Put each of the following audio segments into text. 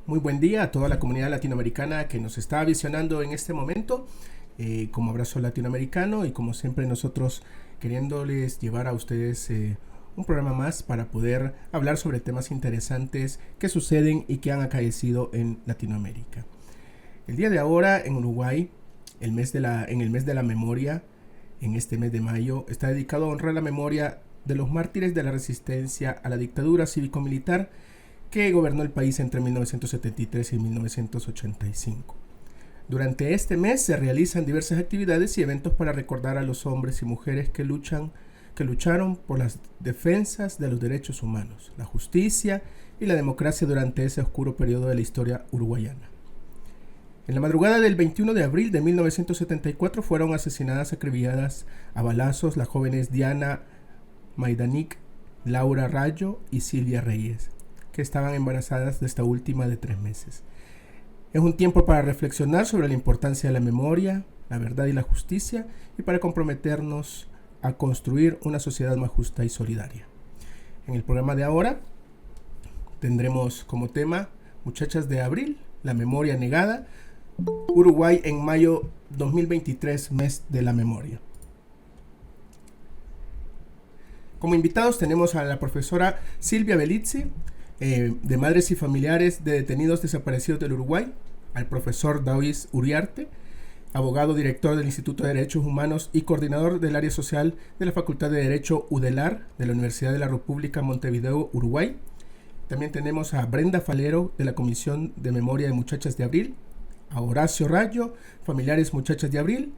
Muy buen día a toda la comunidad latinoamericana que nos está visionando en este momento, como Abrazo Latinoamericano, y como siempre nosotros queriéndoles llevar a ustedes un programa más para poder hablar sobre temas interesantes que suceden y que han acaecido en Latinoamérica. El día de ahora en Uruguay, en el mes de la memoria, en este mes de mayo, está dedicado a honrar la memoria de los mártires de la resistencia a la dictadura cívico-militar que gobernó el país entre 1973 y 1985. Durante este mes se realizan diversas actividades y eventos para recordar a los hombres y mujeres que lucharon por las defensas de los derechos humanos, la justicia y la democracia durante ese oscuro periodo de la historia uruguayana. En la madrugada del 21 de abril de 1974 fueron asesinadas, acribilladas a balazos las jóvenes Diana Maidanic, Laura Rayo y Silvia Reyes, que estaban embarazadas de esta última de 3 meses. Es un tiempo para reflexionar sobre la importancia de la memoria, la verdad y la justicia, y para comprometernos a construir una sociedad más justa y solidaria. En el programa de ahora tendremos como tema Muchachas de Abril, la memoria negada, Uruguay en mayo 2023, mes de la memoria. Como invitados tenemos a la profesora Silvia Belizzi, de Madres y Familiares de Detenidos Desaparecidos del Uruguay, al profesor Daoiz Uriarte, abogado director del Instituto de Derechos Humanos y coordinador del área social de la Facultad de Derecho UDELAR de la Universidad de la República Montevideo, Uruguay. También tenemos a Brenda Falero de la Comisión de Memoria de Muchachas de Abril, a Horacio Rayo, familiares Muchachas de Abril,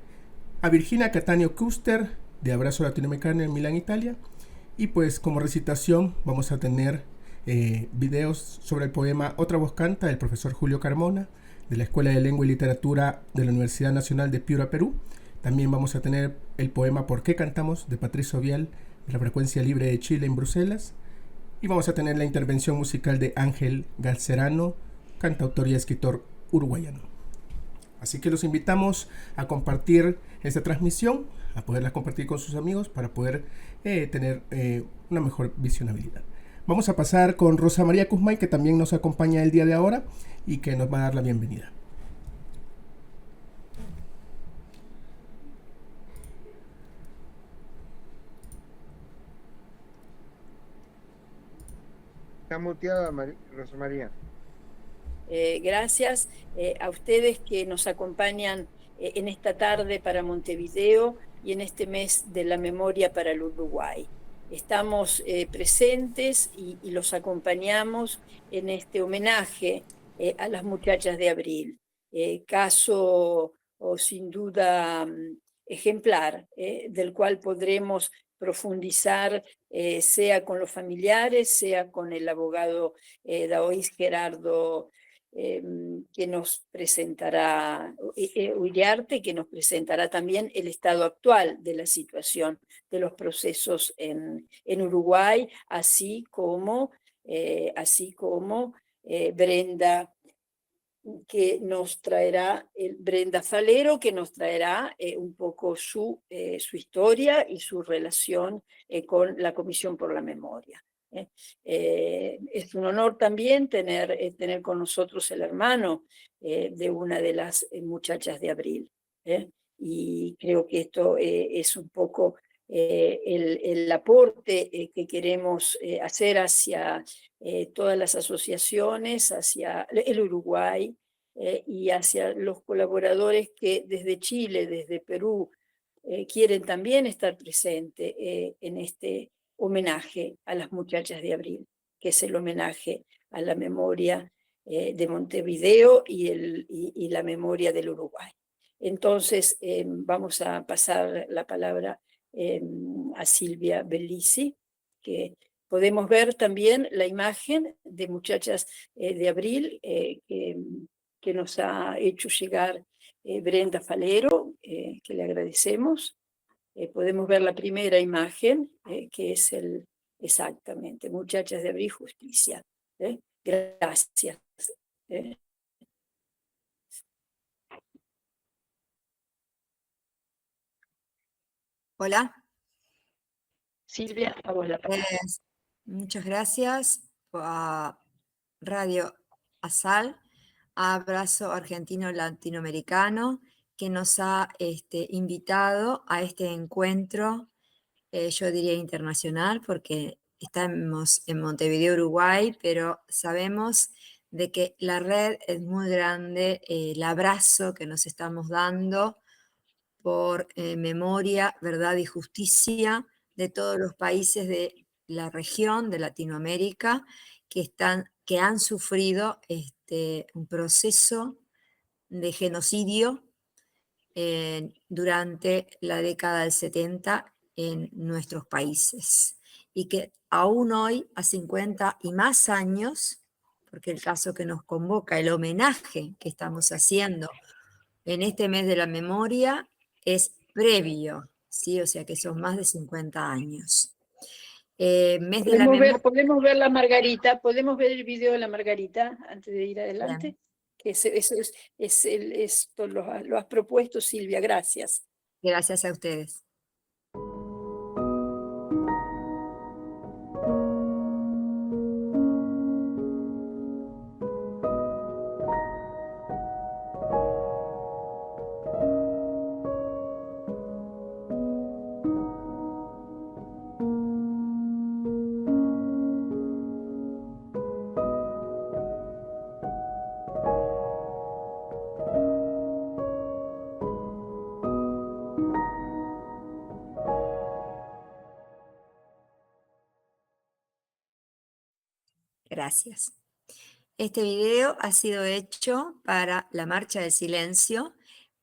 a Virginia Cattaneo Custer de Abrazo Latinoamericano en Milán, Italia. Y pues como recitación vamos a tener videos sobre el poema Otra voz canta del profesor Julio Carmona de la Escuela de Lengua y Literatura de la Universidad Nacional de Piura, Perú. También vamos a tener el poema ¿Por qué cantamos? De Patricio Vial de la Frecuencia Libre de Chile en Bruselas. Y vamos a tener la intervención musical de Ángel Galcerano, cantautor y escritor uruguayano. Así que los invitamos a compartir esta transmisión, a poderla compartir con sus amigos para poder tener una mejor visionabilidad. Vamos a pasar con Rosa María Kuzmay, que también nos acompaña el día de ahora y que nos va a dar la bienvenida. Está muteada, Rosa María. Gracias a ustedes que nos acompañan en esta tarde para Montevideo y en este mes de la memoria para el Uruguay. Estamos presentes y los acompañamos en este homenaje a las muchachas de Abril. Caso sin duda ejemplar, del cual podremos profundizar, sea con los familiares, sea con el abogado Daoiz Gerardo, que nos presentará, Uriarte, que nos presentará también el estado actual de la situación de los procesos en Uruguay, así como Brenda, que nos traerá, Brenda Falero, que nos traerá un poco su historia y su relación con la Comisión por la Memoria. Es un honor también tener con nosotros el hermano de una de las muchachas de Abril. Y creo que esto es un poco el aporte que queremos hacer hacia todas las asociaciones, hacia el Uruguay y hacia los colaboradores que desde Chile, desde Perú, quieren también estar presentes en este homenaje a las muchachas de Abril, que es el homenaje a la memoria de Montevideo y la memoria del Uruguay. Entonces, vamos a pasar la palabra a Silvia Belizzi, que podemos ver también la imagen de muchachas de Abril que nos ha hecho llegar Brenda Falero, que le agradecemos. Podemos ver la primera imagen, que es exactamente, Muchachas de Abril Justicia. Gracias. Hola. Silvia, a vos la palabra. Muchas gracias a Radio ASAL, Abrazo Argentino Latinoamericano, que nos ha invitado a este encuentro, yo diría internacional, porque estamos en Montevideo, Uruguay, pero sabemos de que la red es muy grande, el abrazo que nos estamos dando por memoria, verdad y justicia de todos los países de la región de Latinoamérica que han sufrido un proceso de genocidio durante la década del 70 en nuestros países y que aún hoy, a 50 y más años, porque el caso que nos convoca, el homenaje que estamos haciendo en este mes de la memoria es previo, ¿sí? O sea que son más de 50 años. Mes de la memoria. Podemos ver la Margarita, podemos ver el video de la Margarita antes de ir adelante. Bien. Que esto lo has propuesto, Silvia, gracias. Gracias a ustedes. Gracias. Este video ha sido hecho para la Marcha del Silencio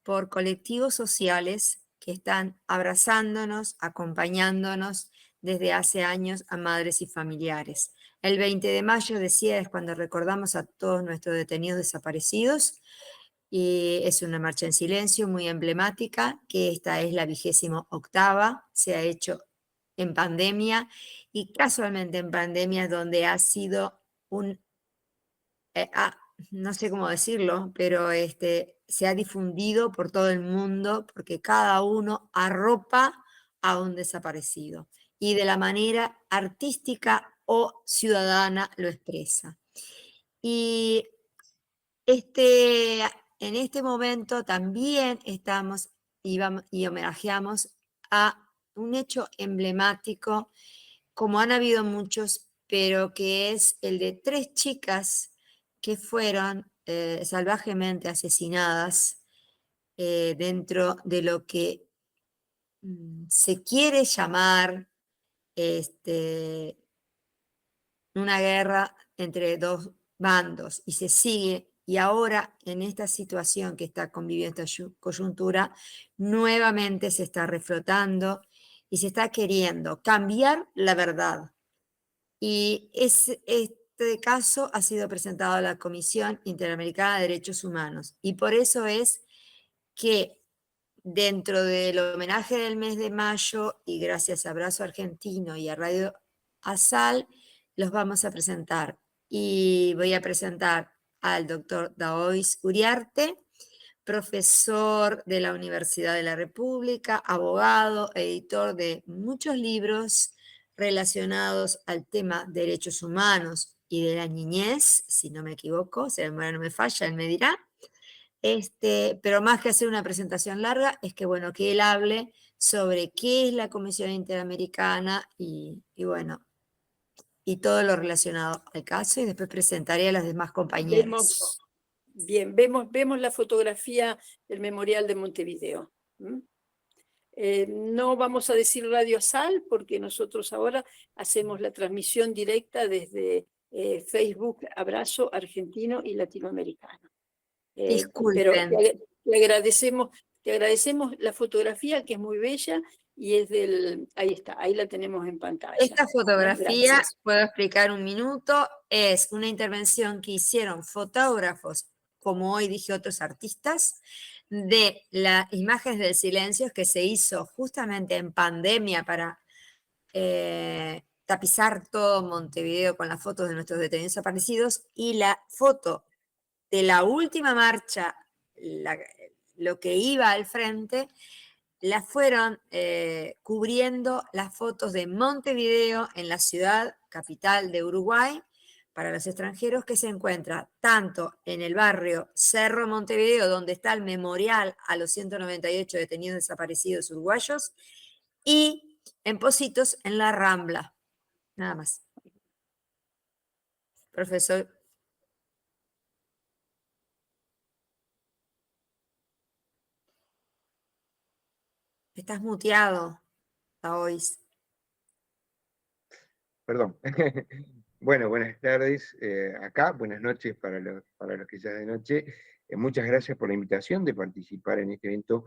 por colectivos sociales que están abrazándonos, acompañándonos desde hace años a madres y familiares. El 20 de mayo, decía, es cuando recordamos a todos nuestros detenidos desaparecidos y es una marcha en silencio muy emblemática, que esta es la 28ª, se ha hecho en pandemia y casualmente en pandemia donde ha sido no sé cómo decirlo, pero se ha difundido por todo el mundo porque cada uno arropa a un desaparecido y de la manera artística o ciudadana lo expresa. Y en este momento también estamos y homenajeamos a un hecho emblemático, como han habido muchos, pero que es el de 3 chicas que fueron salvajemente asesinadas dentro de lo que se quiere llamar una guerra entre 2 bandos y se sigue, y ahora en esta situación que está conviviendo esta coyuntura, nuevamente se está reflotando y se está queriendo cambiar la verdad. Y este caso ha sido presentado a la Comisión Interamericana de Derechos Humanos y por eso es que dentro del homenaje del mes de mayo y gracias a Abrazo Argentino y a Radio ASAL, los vamos a presentar. Y voy a presentar al doctor Daois Uriarte, profesor de la Universidad de la República, abogado, editor de muchos libros relacionados al tema derechos humanos y de la niñez, si no me equivoco, si la memoria no me falla, él me dirá. Pero más que hacer una presentación larga, es que bueno, que él hable sobre qué es la Comisión Interamericana y bueno, y todo lo relacionado al caso, y después presentaré a las demás compañeras. Vemos la fotografía del Memorial de Montevideo. No vamos a decir Radio ASAL porque nosotros ahora hacemos la transmisión directa desde Facebook Abrazo Argentino y Latinoamericano. Pero te agradecemos la fotografía, que es muy bella, y es ahí está, ahí la tenemos en pantalla. Esta fotografía, Gracias. puedo explicar un minuto, es una intervención que hicieron fotógrafos, como hoy dije otros artistas, de las imágenes del silencio que se hizo justamente en pandemia para tapizar todo Montevideo con las fotos de nuestros detenidos desaparecidos, y la foto de la última marcha, lo que iba al frente, la fueron cubriendo las fotos de Montevideo en la ciudad capital de Uruguay para los extranjeros que se encuentra tanto en el barrio Cerro Montevideo, donde está el memorial a los 198 detenidos desaparecidos uruguayos, y en Pocitos, en la Rambla. Nada más. Profesor. Estás muteado, Taoís. Perdón. Bueno, buenas tardes acá, buenas noches para los que ya es de noche. Muchas gracias por la invitación de participar en este evento,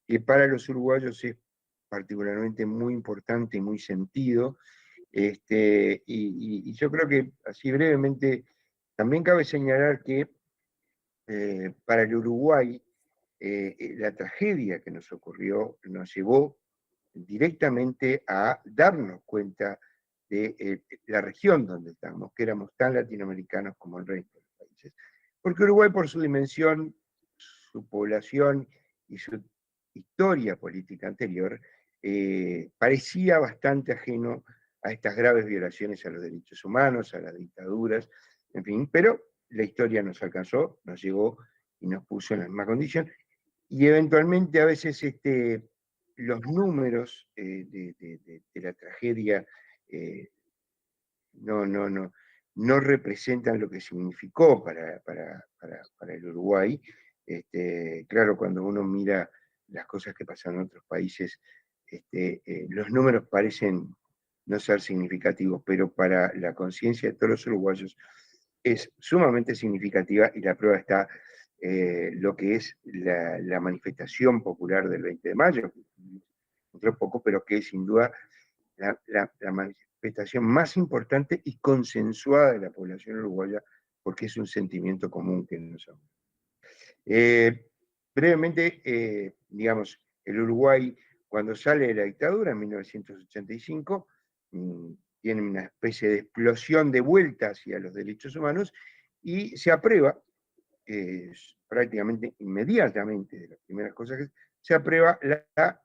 que para los uruguayos es particularmente muy importante y muy sentido. Y yo creo que, así brevemente, también cabe señalar que para el Uruguay, la tragedia que nos ocurrió nos llevó directamente a darnos cuenta de la región donde estamos, que éramos tan latinoamericanos como el resto de los países. Porque Uruguay, por su dimensión, su población y su historia política anterior, parecía bastante ajeno a estas graves violaciones a los derechos humanos, a las dictaduras, en fin, pero la historia nos alcanzó, nos llegó y nos puso en la misma condición, y eventualmente a veces los números de la tragedia no representan lo que significó para el Uruguay. Claro, cuando uno mira las cosas que pasan en otros países, los números parecen no ser significativos, pero para la conciencia de todos los uruguayos es sumamente significativa, y la prueba está lo que es la manifestación popular del 20 de mayo, otro poco, pero que es sin duda la manifestación más importante y consensuada de la población uruguaya, porque es un sentimiento común que nos une. Brevemente, digamos, el Uruguay, cuando sale de la dictadura en 1985, tiene una especie de explosión de vuelta hacia los derechos humanos, y se aprueba, prácticamente inmediatamente, de las primeras cosas que se aprueba la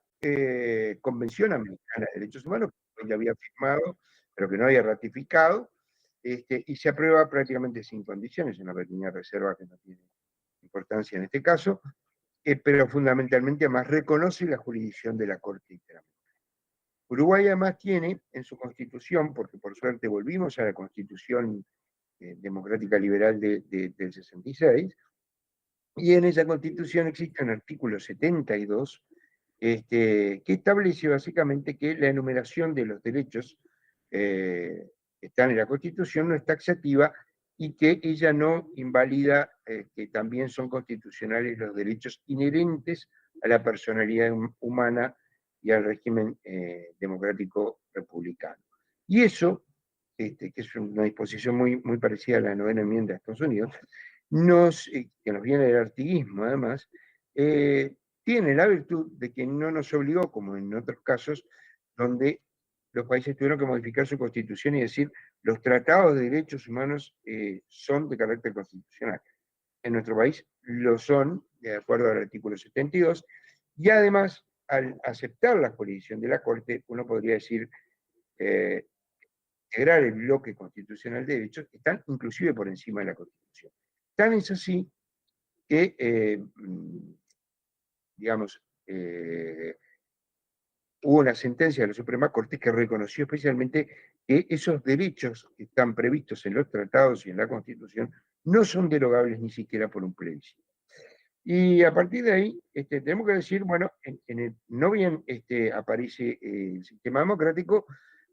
Convención Americana de Derechos Humanos, que ya había firmado, pero que no había ratificado, y se aprueba prácticamente sin condiciones, una pequeña reserva que no tiene importancia en este caso, pero fundamentalmente además reconoce la jurisdicción de la Corte Interamericana. Uruguay además tiene en su constitución, porque por suerte volvimos a la constitución democrática liberal del 66, y en esa constitución existe un artículo 72 que establece básicamente que la enumeración de los derechos que están en la Constitución no es taxativa, y que ella no invalida que también son constitucionales los derechos inherentes a la personalidad humana y al régimen democrático republicano. Y eso, que es una disposición muy parecida a la 9ª enmienda de Estados Unidos, que nos viene del artiguismo además, tiene la virtud de que no nos obligó, como en otros casos, donde los países tuvieron que modificar su constitución y decir, los tratados de derechos humanos son de carácter constitucional. En nuestro país lo son, de acuerdo al artículo 72, y además, al aceptar la jurisdicción de la Corte, uno podría decir, integrar el bloque constitucional de derechos, que están inclusive por encima de la Constitución. Tan es así que, digamos, hubo una sentencia de la Suprema Corte que reconoció especialmente que esos derechos que están previstos en los tratados y en la Constitución no son derogables ni siquiera por un plebiscito. Y a partir de ahí, tenemos que decir, bueno, no bien aparece el sistema democrático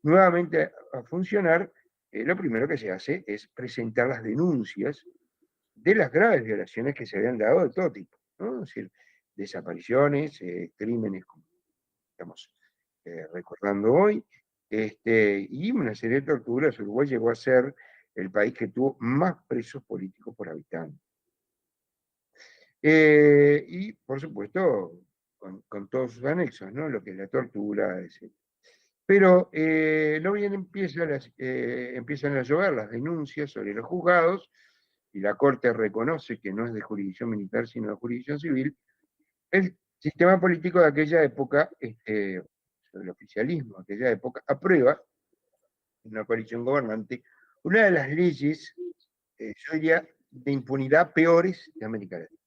nuevamente a funcionar, lo primero que se hace es presentar las denuncias de las graves violaciones que se habían dado de todo tipo, ¿no? Es decir, desapariciones, crímenes, como estamos recordando hoy, y una serie de torturas. Uruguay llegó a ser el país que tuvo más presos políticos por habitante. Y, por supuesto, con todos sus anexos, ¿no? Lo que es la tortura, etc. Pero no bien empiezan a llover las denuncias sobre los juzgados, y la Corte reconoce que no es de jurisdicción militar, sino de jurisdicción civil, el sistema político de aquella época, el oficialismo de aquella época, aprueba, una coalición gobernante, una de las leyes, yo diría, de impunidad peores de América Latina.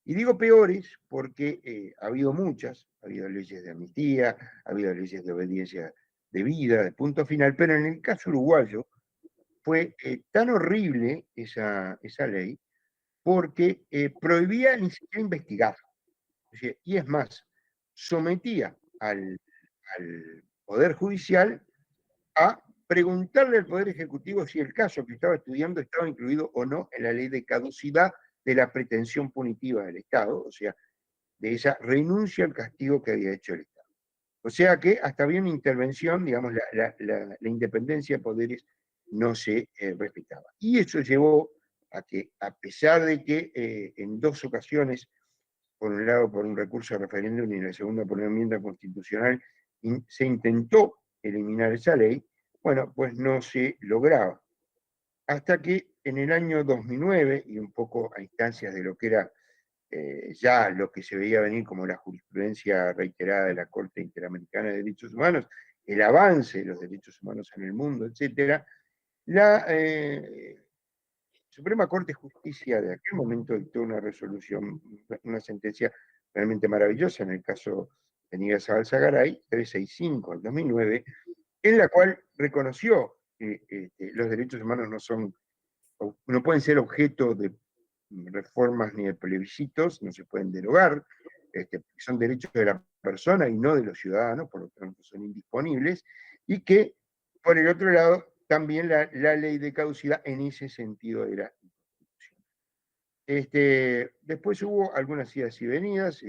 Y digo peores porque ha habido muchas, ha habido leyes de amnistía, ha habido leyes de obediencia debida, de punto final, pero en el caso uruguayo fue tan horrible esa ley porque prohibía ni siquiera investigar. Y es más, sometía al Poder Judicial a preguntarle al Poder Ejecutivo si el caso que estaba estudiando estaba incluido o no en la ley de caducidad de la pretensión punitiva del Estado, o sea, de esa renuncia al castigo que había hecho el Estado. O sea que hasta había una intervención, digamos, la independencia de poderes no se respetaba. Y eso llevó a que, a pesar de que en dos ocasiones, por un lado por un recurso de referéndum y en la segunda por una enmienda constitucional, se intentó eliminar esa ley, bueno, pues no se lograba. Hasta que en el año 2009, y un poco a instancias de lo que era ya lo que se veía venir como la jurisprudencia reiterada de la Corte Interamericana de Derechos Humanos, el avance de los derechos humanos en el mundo, etc., la Suprema Corte de Justicia de aquel momento dictó una resolución, una sentencia realmente maravillosa en el caso de Nigasabal Zagaray, 365 del 2009, en la cual reconoció que los derechos humanos no pueden ser objeto de reformas ni de plebiscitos, no se pueden derogar, son derechos de la persona y no de los ciudadanos, por lo tanto son indisponibles, y que, por el otro lado, también la ley de caducidad en ese sentido era inconstitucional. Después hubo algunas idas y venidas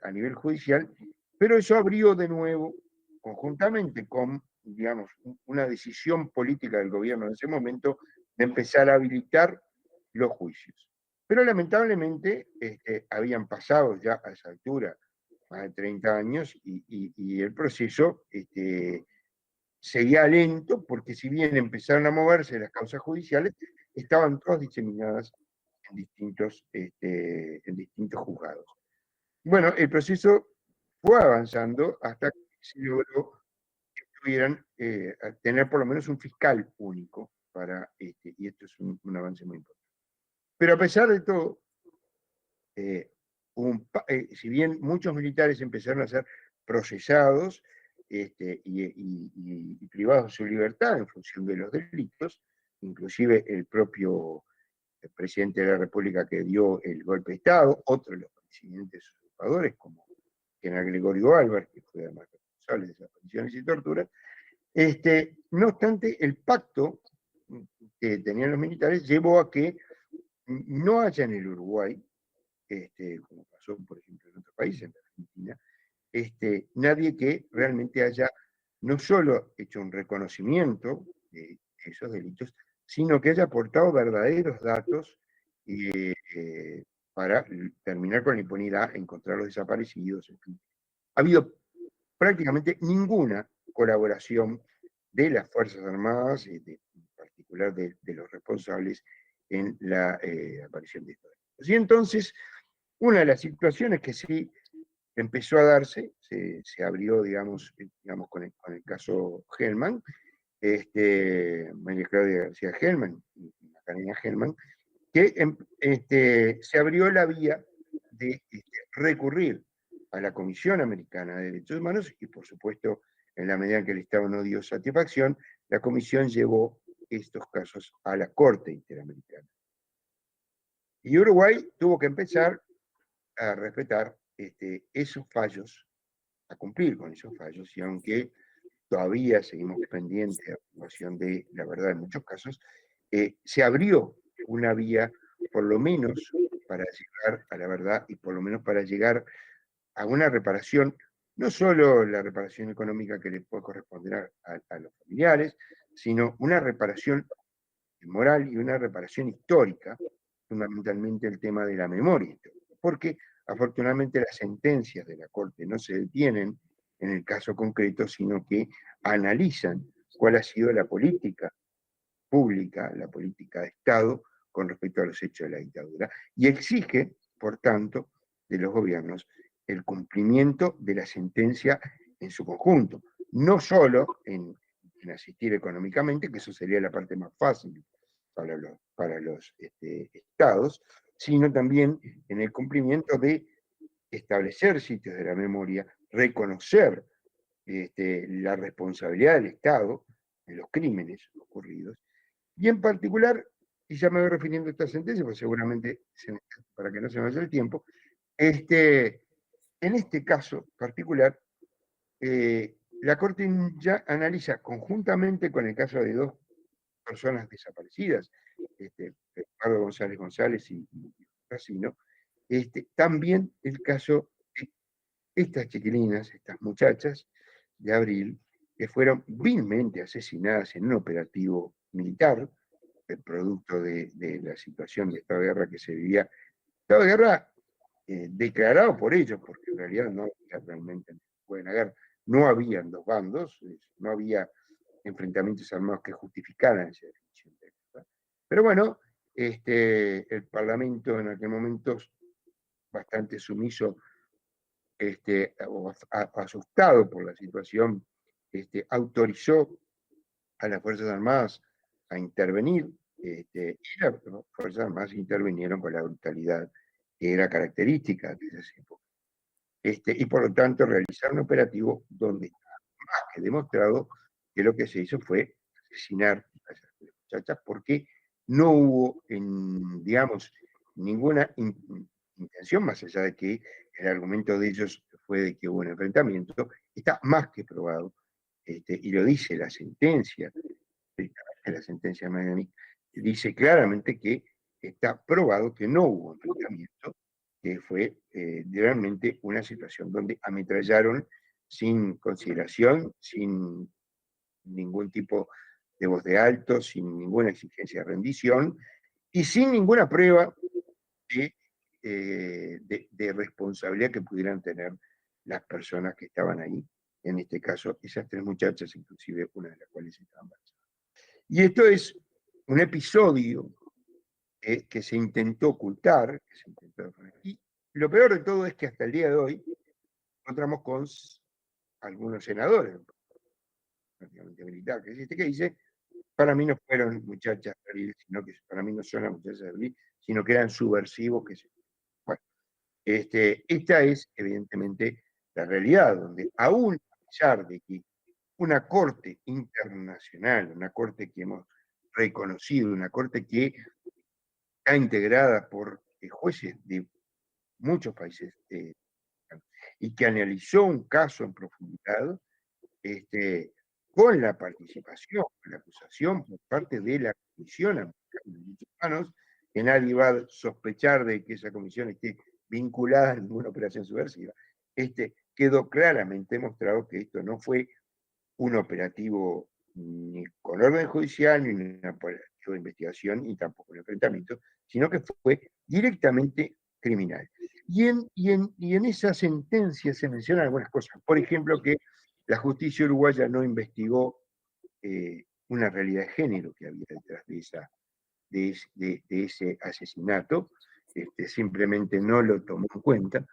a nivel judicial, pero eso abrió de nuevo, conjuntamente con, digamos, una decisión política del gobierno en ese momento, de empezar a habilitar los juicios. Pero lamentablemente habían pasado ya a esa altura más de 30 años y el proceso seguía lento, porque si bien empezaron a moverse las causas judiciales, estaban todas diseminadas en distintos juzgados. Bueno, el proceso fue avanzando hasta que se logró que pudieran tener por lo menos un fiscal único y esto es un avance muy importante. Pero a pesar de todo, si bien muchos militares empezaron a ser procesados y privados de su libertad en función de los delitos, inclusive el propio presidente de la República que dio el golpe de Estado, otros de los presidentes usurpadores, como el general Gregorio Álvarez, que fue además responsable de desapariciones y torturas, no obstante, el pacto que tenían los militares llevó a que no haya en el Uruguay, como pasó por ejemplo en otros países, en la Argentina, nadie que realmente haya no solo hecho un reconocimiento de esos delitos, sino que haya aportado verdaderos datos para terminar con la impunidad, encontrar los desaparecidos, en fin. Ha habido prácticamente ninguna colaboración de las Fuerzas Armadas, en particular de los responsables en la aparición de estos delitos. Y entonces, una de las situaciones que sí empezó a darse, se abrió, digamos con el caso Gelman, María Claudia García Gelman y Macarena Gelman, que se abrió la vía de recurrir a la Comisión Americana de Derechos Humanos y, por supuesto, en la medida en que el Estado no dio satisfacción, la Comisión llevó estos casos a la Corte Interamericana. Y Uruguay tuvo que empezar a respetar esos fallos, a cumplir con esos fallos, y aunque todavía seguimos pendientes de aprobación de la verdad en muchos casos, se abrió una vía, por lo menos, para llegar a la verdad y por lo menos para llegar a una reparación, no solo la reparación económica que le puede corresponder a los familiares, sino una reparación moral y una reparación histórica, fundamentalmente el tema de la memoria histórica, porque afortunadamente las sentencias de la Corte no se detienen en el caso concreto, sino que analizan cuál ha sido la política pública, la política de Estado con respecto a los hechos de la dictadura, y exige, por tanto, de los gobiernos el cumplimiento de la sentencia en su conjunto, no solo en en asistir económicamente, que eso sería la parte más fácil para los estados, sino también en el cumplimiento de establecer sitios de la memoria, reconocer la responsabilidad del Estado en los crímenes ocurridos, y en particular, y ya me voy refiriendo a esta sentencia, pues seguramente, para que no se me vaya el tiempo, en este caso particular, la Corte ya analiza conjuntamente con el caso de dos personas desaparecidas, Ricardo González González y Racino, también el caso de estas chiquilinas, estas muchachas de Abril, que fueron vilmente asesinadas en un operativo militar, el producto de la situación de estado de guerra que se vivía. Estado de guerra declarado por ellos, porque en realidad no realmente fue una guerra. No habían dos bandos, no había enfrentamientos armados que justificaran esa definición de guerra. Pero bueno, el Parlamento en aquel momento, bastante sumiso, asustado por la situación, autorizó a las Fuerzas Armadas a intervenir, y las Fuerzas Armadas intervinieron con la brutalidad que era característica de esas épocas. Y por lo tanto realizar un operativo donde está más que demostrado que lo que se hizo fue asesinar a esas muchachas, porque no hubo, digamos, ninguna intención, más allá de que el argumento de ellos fue de que hubo un enfrentamiento, está más que probado, y lo dice la sentencia de Miami, dice claramente que está probado que no hubo enfrentamiento, que fue realmente una situación donde ametrallaron sin consideración, sin ningún tipo de voz de alto, sin ninguna exigencia de rendición y sin ninguna prueba de responsabilidad que pudieran tener las personas que estaban ahí. En este caso, esas tres muchachas, inclusive una de las cuales estaba embarazada. Y esto es un episodio que se intentó ocultar, y lo peor de todo es que hasta el día de hoy encontramos con algunos senadores, prácticamente militares, que dice, para mí no fueron muchachas de Abril, sino que para mí no son las muchachas de Abril, sino que eran subversivos. Bueno, esta es evidentemente la realidad, donde aún a pesar de que una corte internacional, una corte que hemos reconocido, una corte que está integrada por jueces de muchos países y que analizó un caso en profundidad, con la participación, la acusación por parte de la Comisión Americana de Derechos Humanos, que nadie va a sospechar de que esa comisión esté vinculada a ninguna operación subversiva, quedó claramente demostrado que esto no fue un operativo ni con orden judicial, ni un operativo de investigación, ni tampoco un enfrentamiento, sino que fue directamente criminal. Y en esa sentencia se mencionan algunas cosas. Por ejemplo, que la justicia uruguaya no investigó una realidad de género que había detrás de ese asesinato, simplemente no lo tomó en cuenta.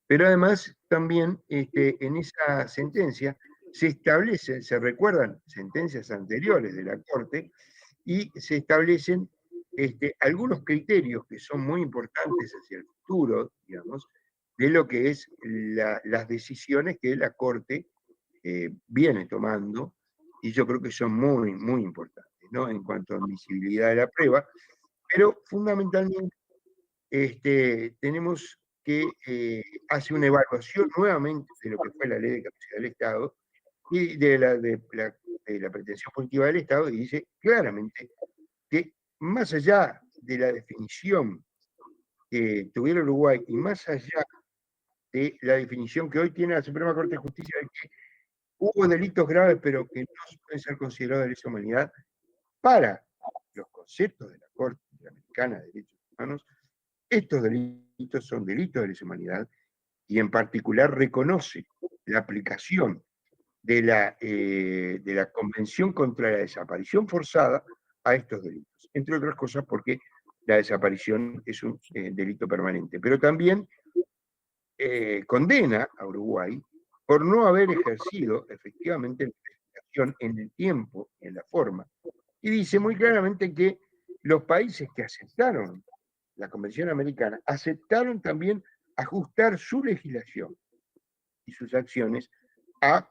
Pero además también en esa sentencia se recuerdan sentencias anteriores de la Corte y se establecen algunos criterios que son muy importantes hacia el futuro, digamos, de lo que es las decisiones que la Corte viene tomando, y yo creo que son muy, muy importantes, ¿no? En cuanto a admisibilidad de la prueba, pero fundamentalmente tenemos que hacer una evaluación nuevamente de lo que fue la ley de capacidad del Estado y de la pretensión punitiva del Estado, y dice claramente que más allá de la definición que tuviera Uruguay y más allá de la definición que hoy tiene la Suprema Corte de Justicia de que hubo delitos graves pero que no pueden ser considerados de lesa humanidad, para los conceptos de la Corte Interamericana de Derechos Humanos, estos delitos son delitos de lesa humanidad, y en particular reconoce la aplicación de la Convención contra la Desaparición Forzada a estos delitos, entre otras cosas porque la desaparición es un delito permanente, pero también condena a Uruguay por no haber ejercido efectivamente la extensión en el tiempo, en la forma. Y dice muy claramente que los países que aceptaron la Convención Americana aceptaron también ajustar su legislación y sus acciones a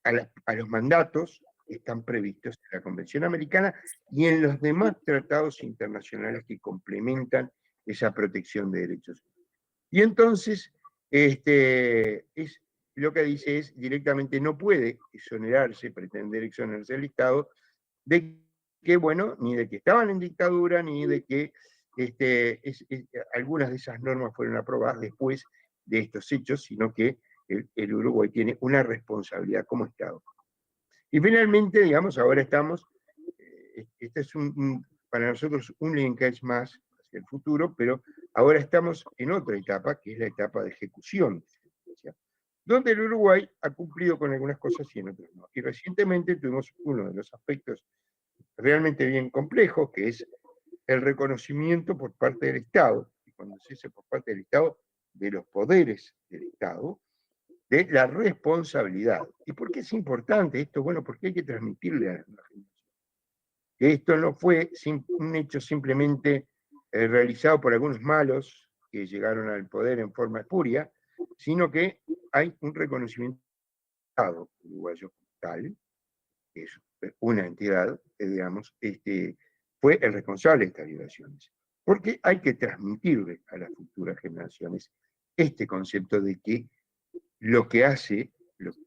los mandatos que están previstos en la Convención Americana y en los demás tratados internacionales que complementan esa protección de derechos humanos. Y entonces, lo que dice es directamente no puede pretender exonerarse el Estado de que, bueno, ni de que estaban en dictadura, ni de que algunas de esas normas fueron aprobadas después de estos hechos, sino que el Uruguay tiene una responsabilidad como Estado. Y finalmente, digamos, ahora estamos, este es para nosotros un linkage más hacia el futuro, pero ahora estamos en otra etapa, que es la etapa de ejecución, donde el Uruguay ha cumplido con algunas cosas y en otras no. Y recientemente tuvimos uno de los aspectos realmente bien complejos, que es el reconocimiento por parte del Estado, y cuando se dice por parte del Estado, de los poderes del Estado, de la responsabilidad. ¿Y por qué es importante esto? Bueno, porque hay que transmitirle a la generación que esto no fue un hecho simplemente realizado por algunos malos que llegaron al poder en forma espuria, sino que hay un reconocimiento del Estado uruguayo tal, que es una entidad, digamos, fue el responsable de estas violaciones. Porque hay que transmitirle a las futuras generaciones este concepto de que lo que hace los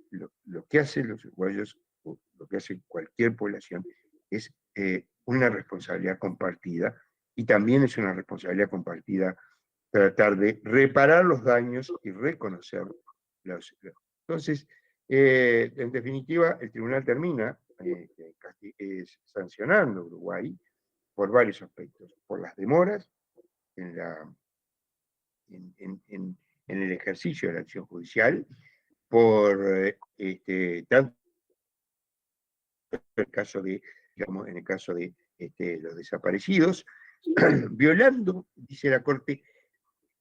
uruguayos, o lo que hace cualquier población, es una responsabilidad compartida, y también es una responsabilidad compartida tratar de reparar los daños y reconocer los. Entonces, en definitiva, el tribunal termina sancionando a Uruguay por varios aspectos, por las demoras en el ejercicio de la acción judicial, por tanto en el caso de, digamos, en el caso de los desaparecidos, violando, dice la Corte,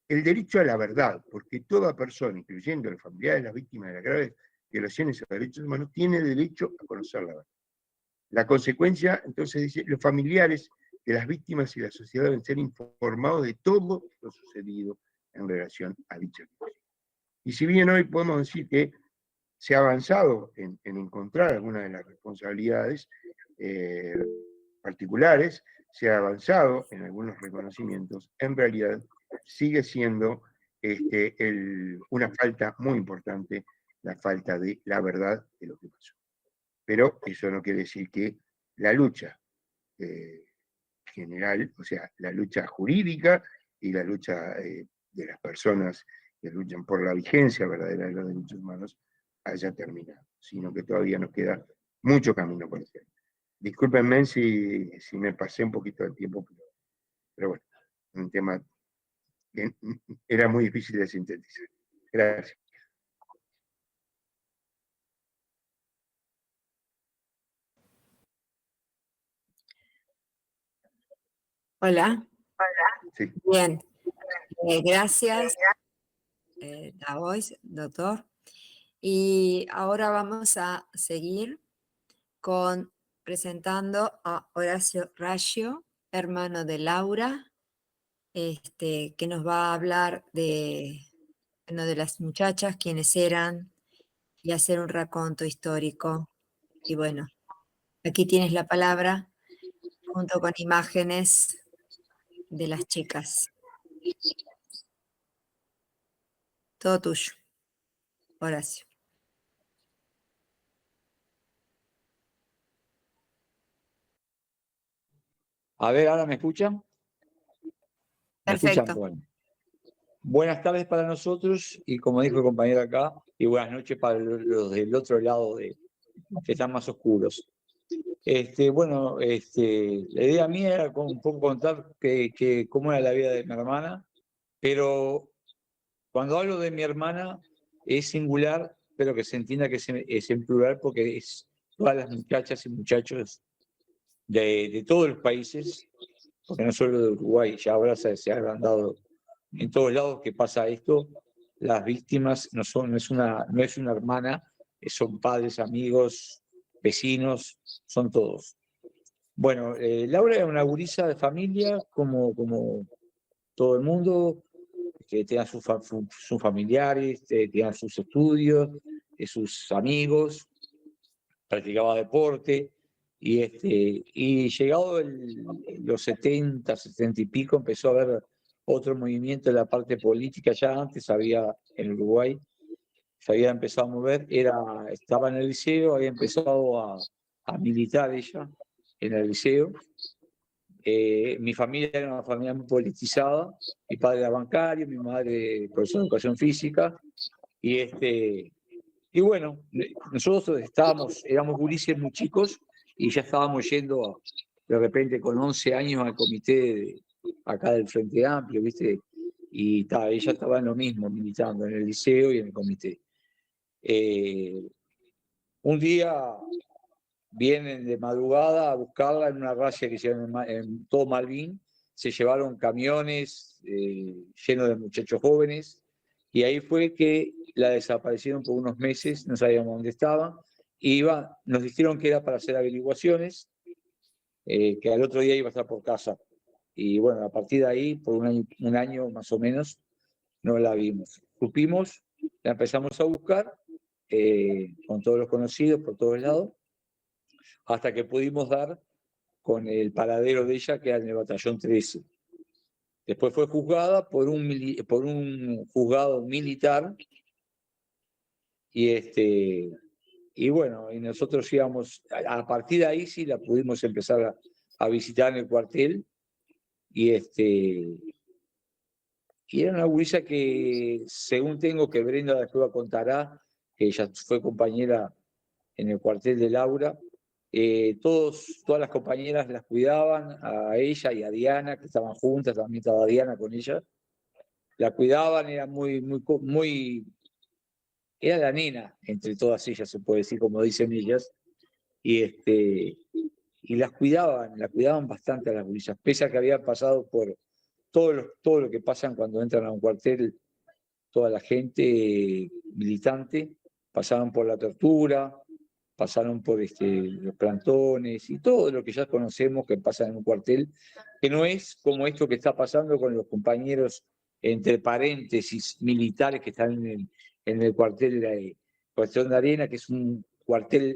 el derecho a la verdad, porque toda persona, incluyendo los familiares de las víctimas de las graves violaciones a los derechos humanos, tiene derecho a conocer la verdad. La consecuencia, entonces, dice, los familiares de las víctimas y la sociedad deben ser informados de todo lo sucedido en relación a dicha violación. Y si bien hoy podemos decir que se ha avanzado en encontrar algunas de las responsabilidades particulares, se ha avanzado en algunos reconocimientos, en realidad sigue siendo una falta muy importante, la falta de la verdad de lo que pasó. Pero eso no quiere decir que la lucha general, o sea, la lucha jurídica y la lucha de las personas que luchan por la vigencia verdadera de los derechos humanos haya terminado, sino que todavía nos queda mucho camino por hacer. Discúlpenme si me pasé un poquito del tiempo, pero bueno, un tema que era muy difícil de sintetizar. Gracias. Hola. Sí. Bien. Gracias, Davois, doctor. Y ahora vamos a seguir presentando a Horacio Raggio, hermano de Laura, que nos va a hablar de las muchachas, quiénes eran, y hacer un raconto histórico. Y bueno, aquí tienes la palabra, junto con imágenes de las chicas. Todo tuyo, Horacio. A ver, ¿ahora me escuchan? ¿Me Perfecto. escuchan? Bueno. Buenas tardes para nosotros y como dijo el compañero acá, y buenas noches para los del otro lado que están más oscuros. Bueno, la idea mía era un poco contar cómo era la vida de mi hermana, pero cuando hablo de mi hermana es singular, pero que se entienda que es en plural porque es todas las muchachas y muchachos de todos los países, porque no solo de Uruguay, ya ahora se ha agrandado en todos lados que pasa esto. Las víctimas no es una hermana, son padres, amigos, vecinos, son todos. Bueno, Laura era una gurisa de familia, como todo el mundo, que tenía sus familiares, tenía sus estudios, sus amigos, practicaba deporte, y llegado los 70, 70 y pico, empezó a haber otro movimiento en la parte política. Ya antes había en Uruguay, se había empezado a mover, estaba en el liceo, había empezado a militar ella en el liceo. Mi familia era una familia muy politizada, mi padre era bancario, mi madre profesor de educación física, y bueno, nosotros éramos gurises muy chicos y ya estábamos yendo de repente con 11 años al comité acá del Frente Amplio, ¿viste? Y ella estaba en lo mismo, militando en el liceo y en el comité. Un día vienen de madrugada a buscarla en una razzia que hicieron en todo Malvin, se llevaron camiones llenos de muchachos jóvenes, y ahí fue que la desaparecieron por unos meses, no sabíamos dónde estaba, nos dijeron que era para hacer averiguaciones, que al otro día iba a estar por casa. Y bueno, a partir de ahí, por un año más o menos, no la vimos. Supimos, la empezamos a buscar, con todos los conocidos, por todos lados, hasta que pudimos dar con el paradero de ella, que era en el batallón 13. Después fue juzgada por un juzgado militar, y bueno, y nosotros íbamos, a partir de ahí sí la pudimos empezar a visitar en el cuartel, y era una gurisa que, según tengo, que Brenda después contará, que ella fue compañera en el cuartel de Laura, todas las compañeras las cuidaban, a ella y a Diana, que estaban juntas, también estaba Diana con ella, la cuidaban, era era la nena entre todas ellas, se puede decir, como dicen ellas, y las cuidaban bastante a las gurisas, pese a que habían pasado por todo lo que pasan cuando entran a un cuartel, toda la gente militante, pasaron por la tortura, pasaron por los plantones y todo lo que ya conocemos que pasa en un cuartel, que no es como esto que está pasando con los compañeros, entre paréntesis, militares que están en el cuartel de Cuestión de Arena, que es un cuartel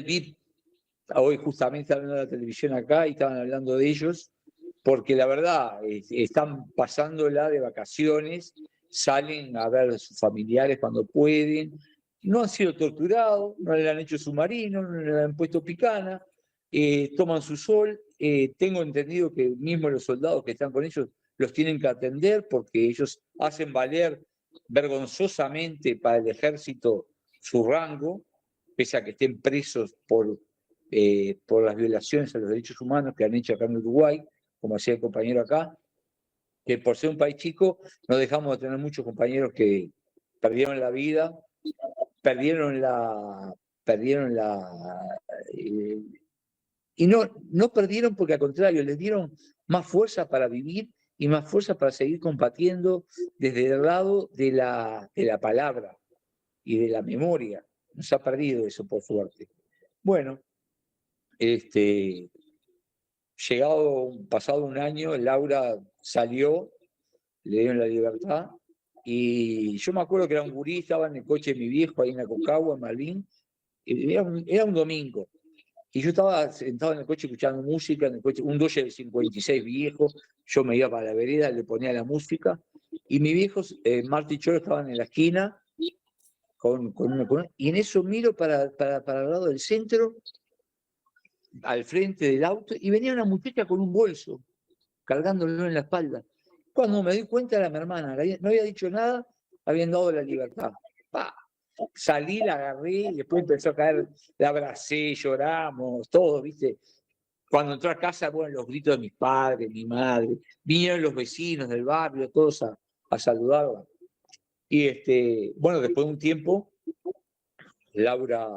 VIP. Hoy justamente estaban viendo la televisión acá y estaban hablando de ellos, porque la verdad, están pasándola de vacaciones, salen a ver a sus familiares cuando pueden, no han sido torturados, no le han hecho submarino, no le han puesto picana, toman su sol. Tengo entendido que mismo los soldados que están con ellos los tienen que atender porque ellos hacen valer vergonzosamente para el ejército su rango, pese a que estén presos por las violaciones a los derechos humanos que han hecho acá en Uruguay, como hacía el compañero acá, que por ser un país chico no dejamos de tener muchos compañeros que perdieron la vida, y no perdieron porque al contrario, les dieron más fuerza para vivir y más fuerza para seguir combatiendo desde el lado de la palabra y de la memoria. No se ha perdido eso, por suerte. Bueno, pasado un año, Laura salió, le dieron la libertad, y yo me acuerdo que era un gurí, estaba en el coche de mi viejo ahí en Aconcagua, en Malvin, y era un domingo, y yo estaba sentado en el coche escuchando música, en el coche, un Dodge del 56 viejo, yo me iba para la vereda, le ponía la música, y mis viejos, Marta y Cholo, estaban en la esquina, y en eso miro para el lado del centro, al frente del auto, y venía una muchacha con un bolso, cargándolo en la espalda. Cuando me di cuenta era mi hermana, no había dicho nada, habían dado la libertad. ¡Pah! Salí, la agarré, y después empezó a caer, la abracé, lloramos, todo, ¿viste? Cuando entró a casa, bueno, los gritos de mis padres, mi madre, vinieron los vecinos del barrio, todos a saludarla. Y bueno, después de un tiempo, Laura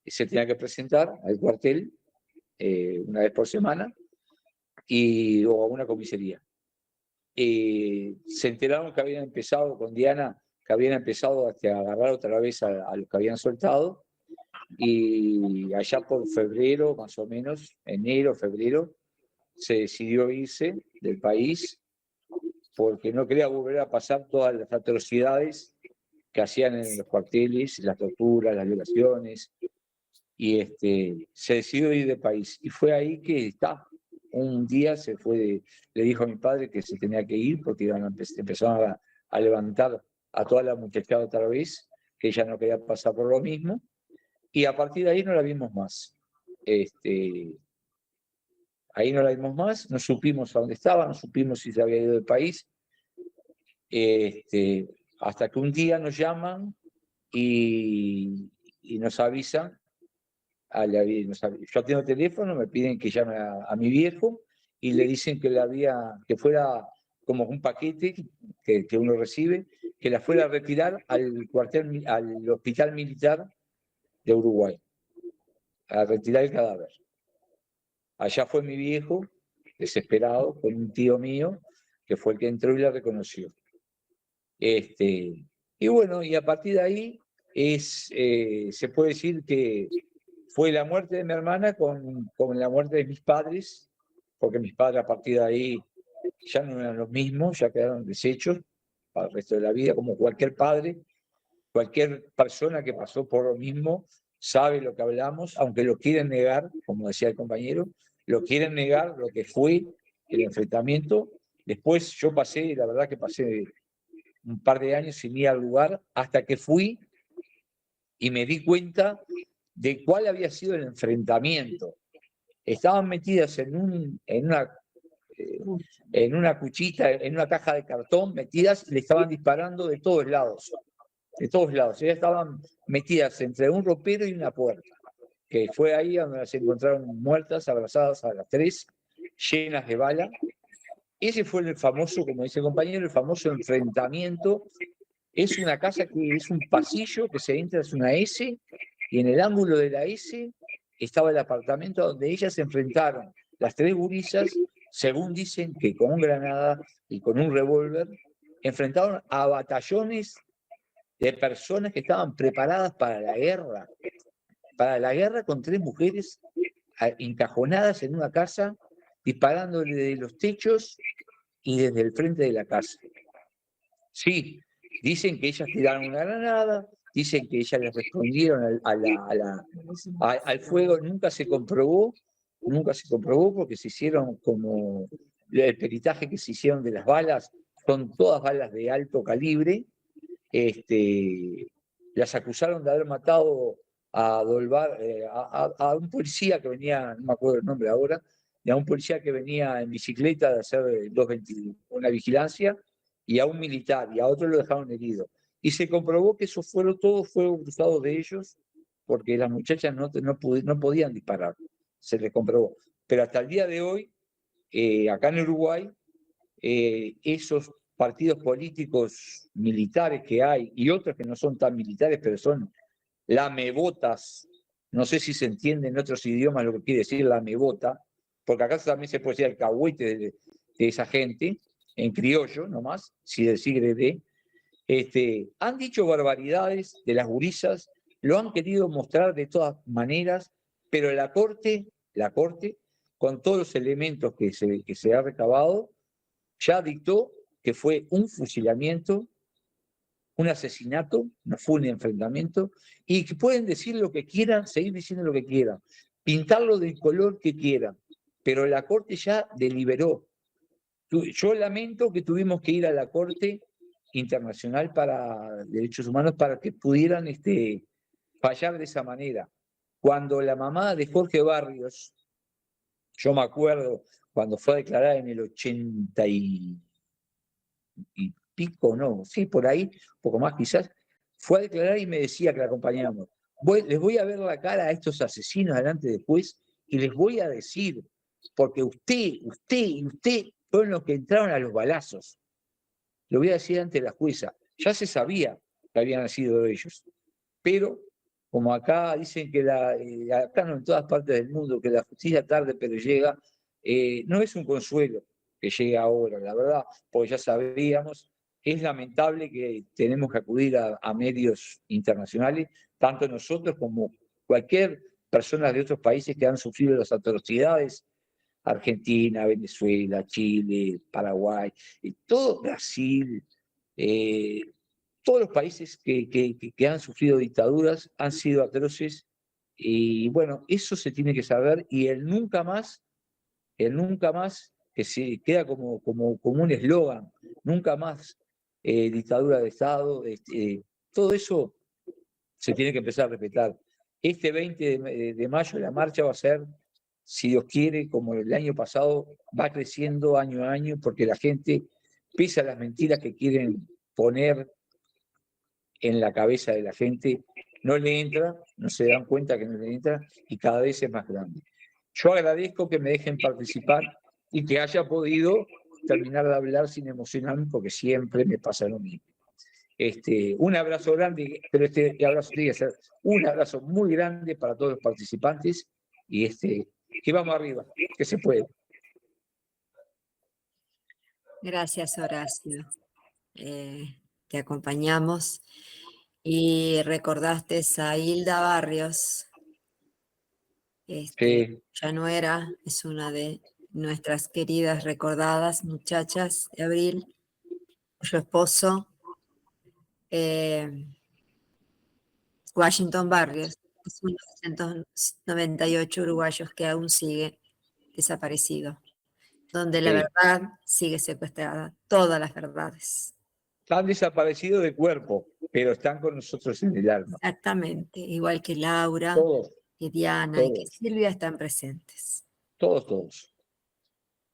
se tenía que presentar al cuartel una vez por semana, o a una comisaría. Se enteraron que habían empezado con Diana que habían empezado a agarrar otra vez a los que habían soltado, y allá por febrero, más o menos, enero, febrero, se decidió irse del país porque no quería volver a pasar todas las atrocidades que hacían en los cuarteles, las torturas, las violaciones, y se decidió ir del país. Y fue ahí que está. Un día se fue, le dijo a mi padre que se tenía que ir porque empezaron a levantar a toda la muchachada otra vez, que ella no quería pasar por lo mismo, y a partir de ahí no la vimos más. Ahí no la vimos más, no supimos a dónde estaba, no supimos si se había ido del país, hasta que un día nos llaman y nos avisan. Yo tengo teléfono, me piden que llame a mi viejo y le dicen que fuera como un paquete que uno recibe, que la fuera a retirar al hospital militar de Uruguay, a retirar el cadáver. Allá fue mi viejo, desesperado, con un tío mío, que fue el que entró y la reconoció. Y bueno, y a partir de ahí se puede decir que fue la muerte de mi hermana con la muerte de mis padres, porque mis padres a partir de ahí ya no eran los mismos, ya quedaron deshechos para el resto de la vida, como cualquier padre, cualquier persona que pasó por lo mismo sabe lo que hablamos, aunque lo quieren negar, como decía el compañero, lo quieren negar lo que fue el enfrentamiento. Después yo pasé, la verdad que pasé un par de años sin ir al lugar, hasta que fui y me di cuenta de cuál había sido el enfrentamiento. Estaban metidas en una cuchita, en una caja de cartón, metidas, le estaban disparando de todos lados. De todos lados. Ellas estaban metidas entre un ropero y una puerta, que fue ahí donde las encontraron muertas, abrazadas a las tres, llenas de bala. Ese fue el famoso, como dice el compañero, el famoso enfrentamiento. Es una casa que es un pasillo que se entra, es una S, y en el ángulo de la S estaba el apartamento donde ellas se enfrentaron, las tres gurisas, según dicen que con granada y con un revólver, enfrentaron a batallones de personas que estaban preparadas para la guerra con tres mujeres encajonadas en una casa, disparándole de los techos y desde el frente de la casa. Sí, dicen que ellas tiraron una granada, dicen que ellas les respondieron al fuego, nunca se comprobó porque se hicieron como el peritaje que se hicieron de las balas, son todas balas de alto calibre. Las acusaron de haber matado a Dolvar, a un policía que venía, no me acuerdo el nombre ahora, a un policía que venía en bicicleta de hacer una vigilancia, y a un militar, y a otro lo dejaron herido. Y se comprobó que eso todo fue cruzado de ellos, porque las muchachas no podían disparar, se les comprobó. Pero hasta el día de hoy, acá en Uruguay, esos partidos políticos militares que hay, y otros que no son tan militares, pero son lamebotas, no sé si se entiende en otros idiomas lo que quiere decir lamebota, porque acá también se puede decir alcahuete de esa gente, en criollo nomás, si decir han dicho barbaridades de las gurisas, lo han querido mostrar de todas maneras, pero la corte, con todos los elementos que se ha recabado, ya dictó que fue un fusilamiento, un asesinato, no fue un enfrentamiento, y que pueden decir lo que quieran, seguir diciendo lo que quieran, pintarlo del color que quieran, pero la Corte ya deliberó. Yo lamento que tuvimos que ir a la Corte Internacional para Derechos Humanos para que pudieran fallar de esa manera. Cuando la mamá de Jorge Barrios, yo me acuerdo cuando fue a declarar en el 80 y pico, no, sí, por ahí, un poco más quizás, fue a declarar y me decía que la acompañamos. Les voy a ver la cara a estos asesinos delante del juez y les voy a decir, porque usted fueron los que entraron a los balazos. Lo voy a decir ante la jueza. Ya se sabía que habían sido ellos. Pero, como acá dicen que acá no en todas partes del mundo, que la justicia tarde pero llega, no es un consuelo que llegue ahora, la verdad, porque ya sabíamos es lamentable que tenemos que acudir a medios internacionales, tanto nosotros como cualquier persona de otros países que han sufrido las atrocidades, Argentina, Venezuela, Chile, Paraguay, todo Brasil, todos los países que han sufrido dictaduras han sido atroces, y bueno, eso se tiene que saber, y el nunca más, que se queda como un eslogan, nunca más dictadura de Estado, todo eso se tiene que empezar a respetar. Este 20 de mayo la marcha va a ser, si Dios quiere, como el año pasado, va creciendo año a año, porque la gente, pese a las mentiras que quieren poner en la cabeza de la gente, no le entra, no se dan cuenta que no le entra, y cada vez es más grande. Yo agradezco que me dejen participar y que haya podido terminar de hablar sin emocionarme, porque siempre me pasa lo mismo. Un abrazo grande, pero este abrazo tiene que ser un abrazo muy grande para todos los participantes, y que vamos arriba, que se puede. Gracias, Horacio. Te acompañamos. Y recordaste a Hilda Barrios, ya no era, es una de nuestras queridas recordadas muchachas de Abril, cuyo esposo, Washington Barrios, es uno de los 198 uruguayos que aún sigue desaparecido, donde la verdad sigue secuestrada, todas las verdades. Han desaparecido de cuerpo, pero están con nosotros en el alma. Exactamente, igual que Laura, Todos, que Diana todos. y que Silvia están presentes. Todos.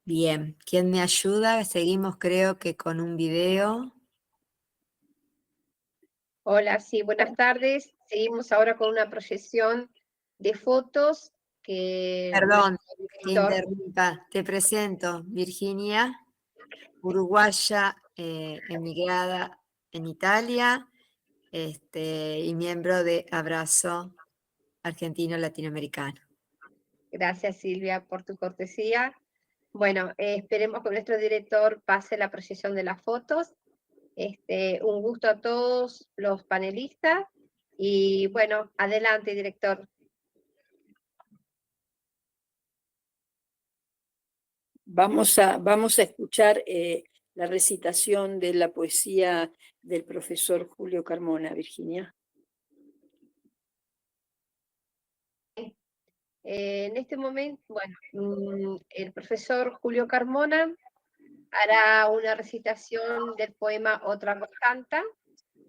Bien, ¿quién me ayuda? Seguimos, creo que con un video. Hola, sí, buenas tardes. Seguimos ahora con una proyección de fotos que... Perdón, que interrumpa. Te presento, Virginia, uruguaya, emigrada en Italia, y miembro de Abrazo Argentino Latinoamericano. Gracias, Silvia, por tu cortesía. Bueno, esperemos que nuestro director pase la proyección de las fotos. Un gusto a todos los panelistas y bueno, adelante, director. Vamos a escuchar la recitación de la poesía del profesor Julio Carmona, Virginia. En este momento, bueno, el profesor Julio Carmona hará una recitación del poema Otra voz canta,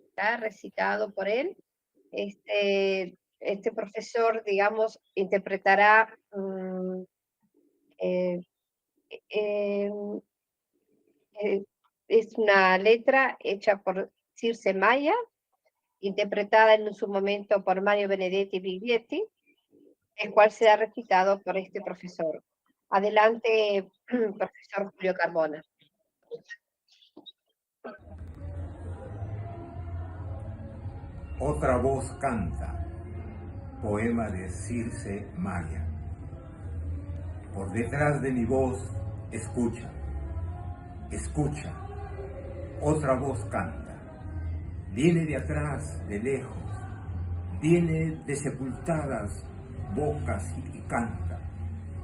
¿está? Recitado por él. Este profesor, digamos, interpretará es una letra hecha por Circe Maya, interpretada en su momento por Mario Benedetti Biglietti, el cual será recitado por este profesor. Adelante, profesor Julio Carmona. Otra voz canta, poema de Circe Maya. Por detrás de mi voz, escucha, escucha, otra voz canta. Viene de atrás, de lejos, viene de sepultadas bocas y canta.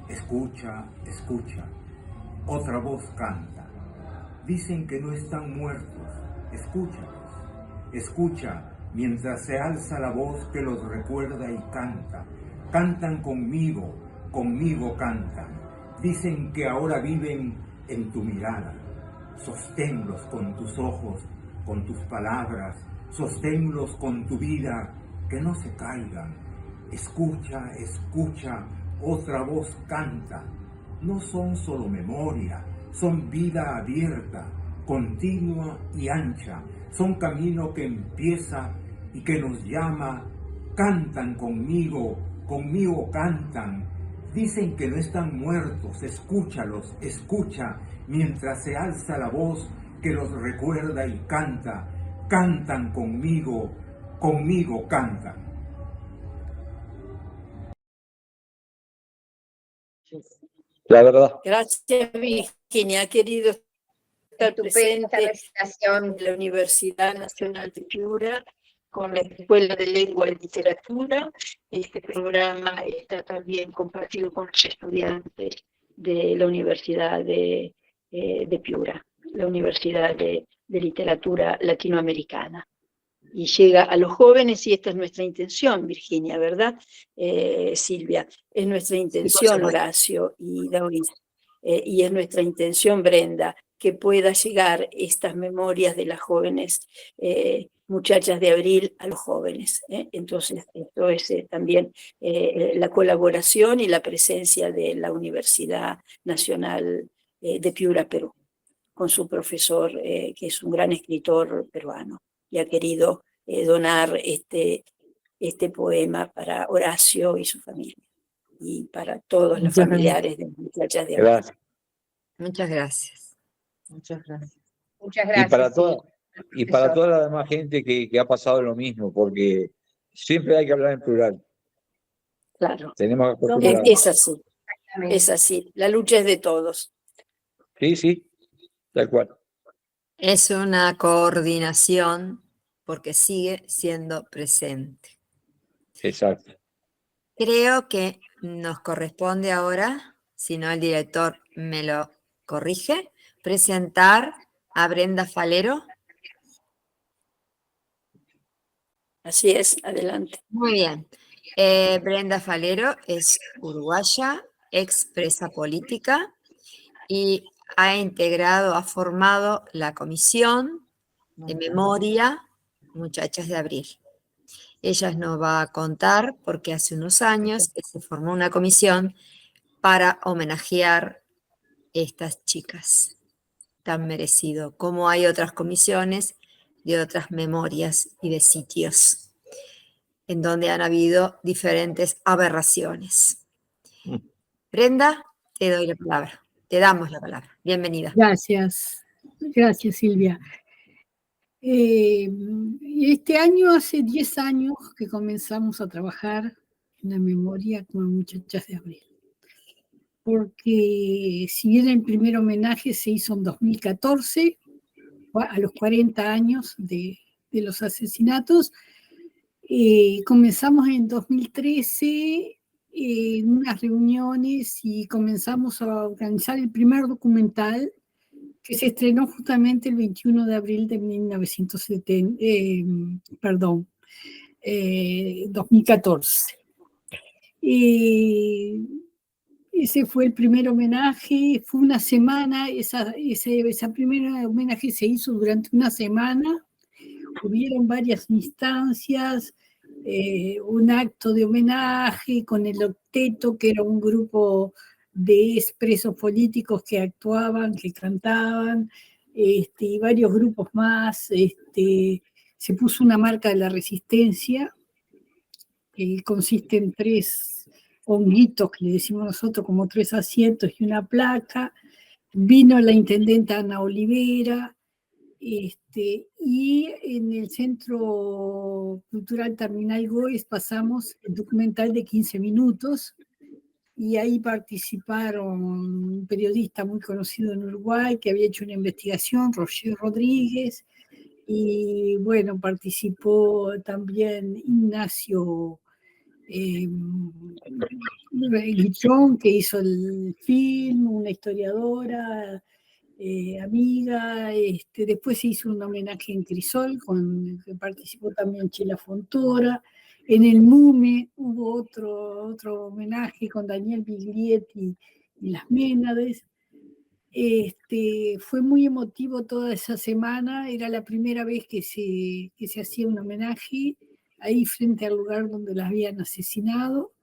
Escucha, escucha, otra voz canta. Dicen que no están muertos, escúchalos, escucha, mientras se alza la voz que los recuerda y canta. Cantan conmigo, conmigo cantan. Dicen que ahora viven en tu mirada. Sosténlos con tus ojos, con tus palabras. Sosténlos con tu vida, que no se caigan. Escucha, escucha, otra voz canta. No son solo memoria, son vida abierta, continua y ancha. Son camino que empieza y que nos llama. Cantan conmigo, conmigo cantan. Dicen que no están muertos, escúchalos, escucha, mientras se alza la voz que los recuerda y canta. Cantan conmigo, conmigo cantan. La verdad. Gracias, Virginia, querido estar estupenda presente recitación. en la Universidad Nacional de Piura con la Escuela de Lengua y Literatura. Este programa está también compartido con los estudiantes de la Universidad de Piura, la Universidad de Literatura Latinoamericana. Y llega a los jóvenes, y esta es nuestra intención, Virginia, ¿verdad? Silvia, es nuestra intención, Horacio y Dauris, y es nuestra intención, Brenda, que pueda llegar estas memorias de las jóvenes muchachas de Abril a los jóvenes. Entonces, esto es también la colaboración y la presencia de la Universidad Nacional de Piura, Perú, con su profesor, que es un gran escritor peruano, y ha querido donar este poema para Horacio y su familia, y para todos los familiares de las muchachas de Abril. Gracias. Muchas gracias. Muchas gracias. Muchas Y gracias. para sí, toda, y para profesor. toda la demás gente que ha pasado lo mismo, porque siempre hay que hablar en plural. Claro, Tenemos que acostumbrarnos. es así, Exactamente. es así. La lucha es de todos. Sí, sí, tal cual. Es una coordinación porque sigue siendo presente. Exacto. Creo que nos corresponde ahora, si no el director me lo corrige, presentar a Brenda Falero. Así es, adelante. Muy bien. Brenda Falero es uruguaya, expresa política y ha formado la comisión de memoria Muchachas de Abril. Ella nos va a contar porque hace unos años que se formó una comisión para homenajear estas chicas tan merecido, como hay otras comisiones de otras memorias y de sitios en donde han habido diferentes aberraciones. Brenda, te doy la palabra, te damos la palabra. Bienvenida. Gracias, gracias Silvia. Este año, hace 10 años que comenzamos a trabajar en la memoria con Muchachas de Abril. Porque si bien el primer homenaje se hizo en 2014, a los 40 años de los asesinatos, comenzamos en 2013 en unas reuniones y comenzamos a organizar el primer documental que se estrenó justamente el 21 de abril de 2014. Ese fue el primer homenaje, fue una semana, esa primera homenaje se hizo durante una semana, hubieron varias instancias, un acto de homenaje con el octeto, que era un grupo de expresos políticos que actuaban, que cantaban, y varios grupos más. Se puso una marca de la resistencia, que consiste en 3 honguitos, que le decimos nosotros, como 3 asientos y una placa. Vino la intendenta Ana Olivera, y en el Centro Cultural Terminal Goes pasamos el documental de 15 minutos, y ahí participaron un periodista muy conocido en Uruguay que había hecho una investigación, Roger Rodríguez, y bueno, participó también Ignacio Guichón, que hizo el film, una historiadora, amiga. Después se hizo un homenaje en Crisol, que participó también Chela Fontora. En el MUME hubo otro homenaje con Daniel Biglietti y las Ménades. Fue muy emotivo toda esa semana, era la primera vez que se hacía un homenaje ahí frente al lugar donde las habían asesinado.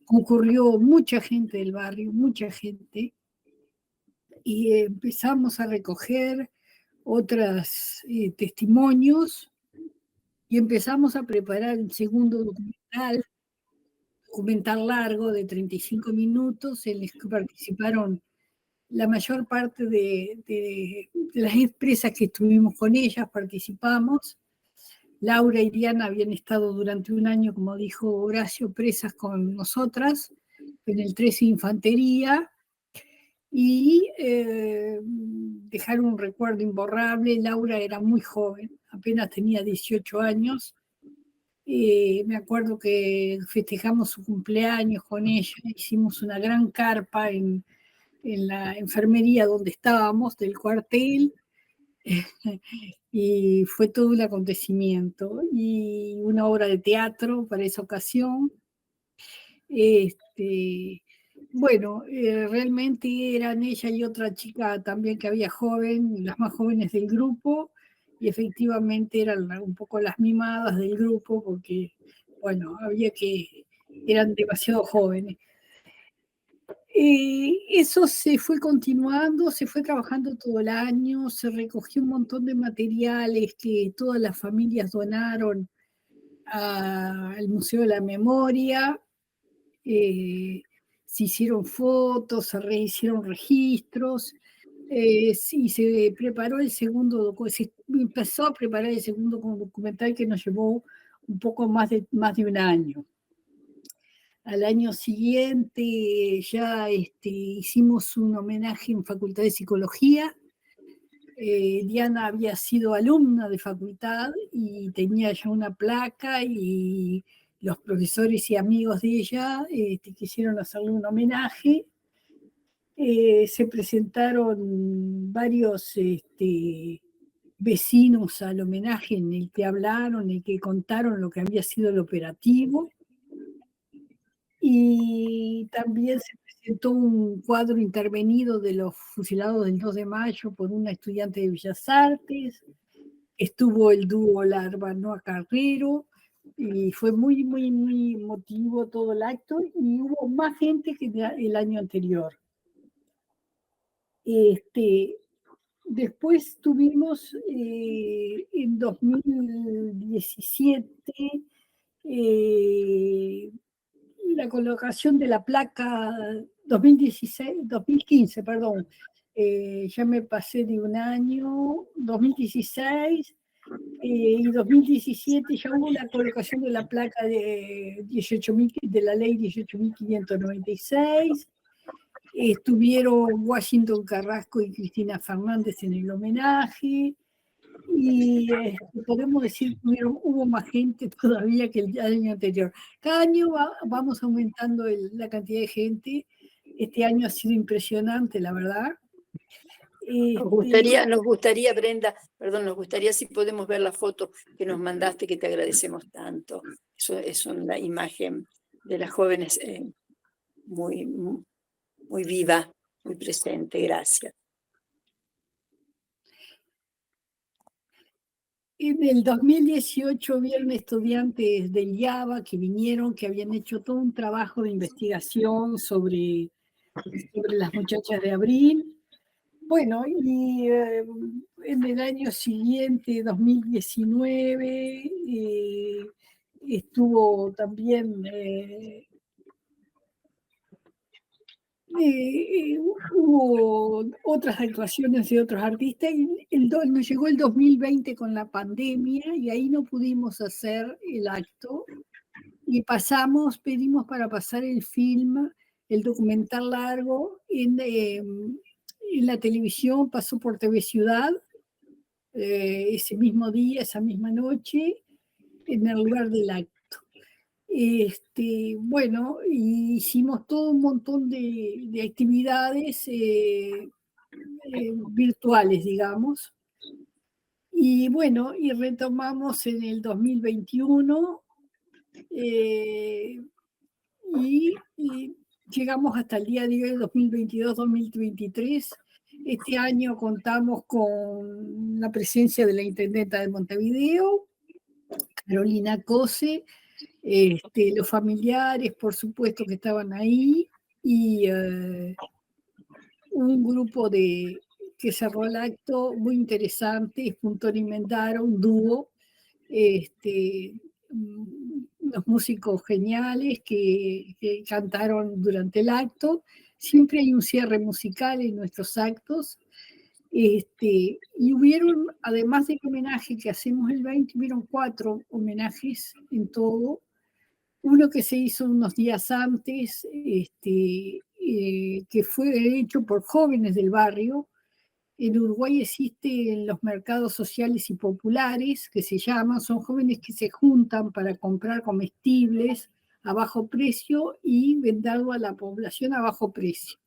Concurrió mucha gente del barrio, mucha gente, y empezamos a recoger otros testimonios, y empezamos a preparar un segundo documental largo de 35 minutos, en el que participaron la mayor parte de las empresas que estuvimos con ellas. Participamos. Laura y Diana habían estado durante un año, como dijo Horacio, presas con nosotras en el 13 Infantería, y dejar un recuerdo imborrable. Laura era muy joven, apenas tenía 18 años. Me acuerdo que festejamos su cumpleaños con ella, hicimos una gran carpa en la enfermería donde estábamos, del cuartel, y fue todo un acontecimiento, y una obra de teatro para esa ocasión. Bueno, realmente eran ella y otra chica también que había joven, las más jóvenes del grupo, y efectivamente eran un poco las mimadas del grupo, porque, bueno, eran demasiado jóvenes. Eso se fue continuando, se fue trabajando todo el año, se recogió un montón de materiales que todas las familias donaron al Museo de la Memoria. Se hicieron fotos, se rehicieron registros, sí, se preparó se empezó a preparar el segundo documental, que nos llevó un poco más de un año. Al año siguiente ya hicimos un homenaje en Facultad de Psicología. Diana había sido alumna de facultad y tenía ya una placa, y los profesores y amigos de ella quisieron hacerle un homenaje. Se presentaron varios vecinos al homenaje, en el que hablaron, en el que contaron lo que había sido el operativo. Y también se presentó un cuadro intervenido de los fusilados del 2 de mayo por una estudiante de Bellas Artes. Estuvo el dúo Larbanoa Carrero, y fue muy, muy, muy emotivo todo el acto, y hubo más gente que el año anterior. Después tuvimos en 2017 la colocación de la placa, 2015, perdón, ya me pasé de un año, 2016 y 2017 ya hubo la colocación de la placa de la ley 18.596. Estuvieron Washington Carrasco y Cristina Fernández en el homenaje, y podemos decir que hubo más gente todavía que el año anterior. Cada año vamos aumentando la cantidad de gente. Este año ha sido impresionante, la verdad. Nos gustaría, Brenda, perdón, nos gustaría si podemos ver la foto que nos mandaste, que te agradecemos tanto. Eso es una imagen de las jóvenes muy, muy viva, muy presente. Gracias. En el 2018 hubieron estudiantes del IABA que vinieron, que habían hecho todo un trabajo de investigación sobre las muchachas de Abril. Bueno, y en el año siguiente, 2019, estuvo también, hubo otras actuaciones de otros artistas, y nos llegó el 2020 con la pandemia, y ahí no pudimos hacer el acto, y pedimos para pasar el film, el documental largo, en la televisión. Pasó por TV Ciudad ese mismo día, esa misma noche, en el lugar del acto. Bueno, hicimos todo un montón de actividades virtuales, digamos. Y bueno, y retomamos en el 2021 y llegamos hasta el día de hoy, 2022-2023. Este año contamos con la presencia de la intendenta de Montevideo, Carolina Cose, los familiares, por supuesto, que estaban ahí, y un grupo que cerró el acto muy interesante, Espuntón y Mendaro, un dúo, unos músicos geniales que cantaron durante el acto. Siempre hay un cierre musical en nuestros actos. Y hubieron, además del homenaje que hacemos el 20, hubieron 4 homenajes en todo. Uno que se hizo unos días antes, que fue hecho por jóvenes del barrio, En Uruguay existen los mercados sociales y populares, que se llaman, son jóvenes que se juntan para comprar comestibles a bajo precio y venderlo a la población a bajo precio.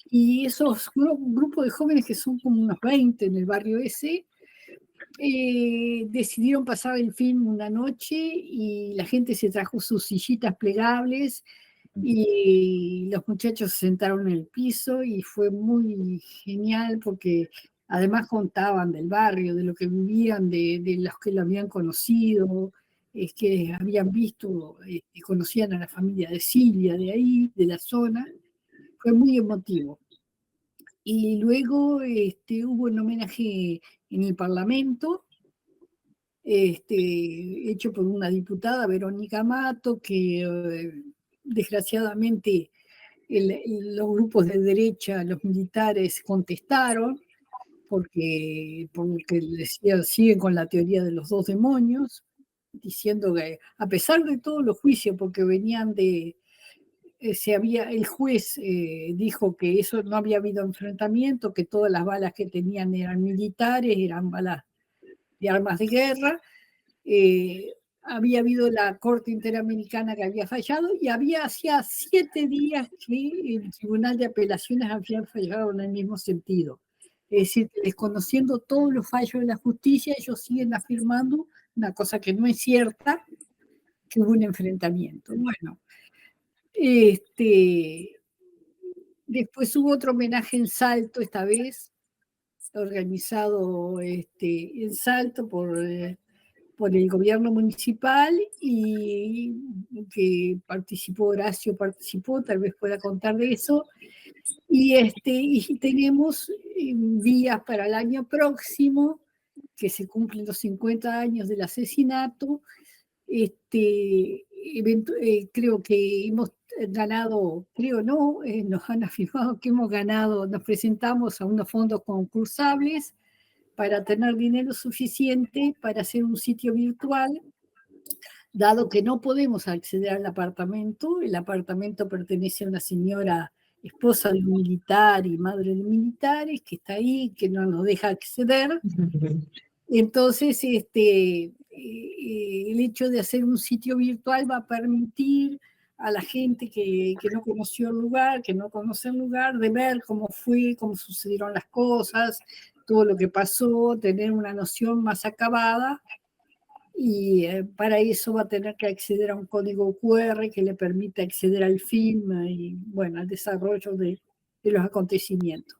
Y esos grupos de jóvenes, que son como unos 20 en el barrio ese, decidieron pasar el film una noche y la gente se trajo sus sillitas plegables y los muchachos se sentaron en el piso y fue muy genial porque además contaban del barrio, de lo que vivían, de los que lo habían conocido, que habían visto, conocían a la familia de Silvia de ahí, de la zona. Fue muy emotivo. Y luego hubo un homenaje en el Parlamento, hecho por una diputada, Verónica Mato, que desgraciadamente los grupos de derecha, los militares, contestaron porque decían, siguen con la teoría de los dos demonios, diciendo que a pesar de todos los juicios, porque venían de... el juez dijo que eso no había habido enfrentamiento, que todas las balas que tenían eran militares, eran balas de armas de guerra. Había habido la Corte Interamericana que había fallado y hacía 7 días que el Tribunal de Apelaciones había fallado en el mismo sentido. Es decir, desconociendo todos los fallos de la justicia, ellos siguen afirmando una cosa que no es cierta, que hubo un enfrentamiento. Bueno, después hubo otro homenaje en Salto, esta vez organizado en Salto por el gobierno municipal, y que Horacio participó, tal vez pueda contar de eso, y tenemos días para el año próximo, que se cumplen los 50 años del asesinato. Creo que hemos ganado, nos han afirmado que hemos ganado, nos presentamos a unos fondos concursables para tener dinero suficiente para hacer un sitio virtual, dado que no podemos acceder al apartamento. El apartamento pertenece a una señora, esposa de un militar y madre de militares, que está ahí, que no nos deja acceder. Entonces, el hecho de hacer un sitio virtual va a permitir a la gente que no conoció el lugar, que no conoce el lugar, de ver cómo fue, cómo sucedieron las cosas, todo lo que pasó, tener una noción más acabada, y para eso va a tener que acceder a un código QR que le permita acceder al film y, bueno, al desarrollo de los acontecimientos.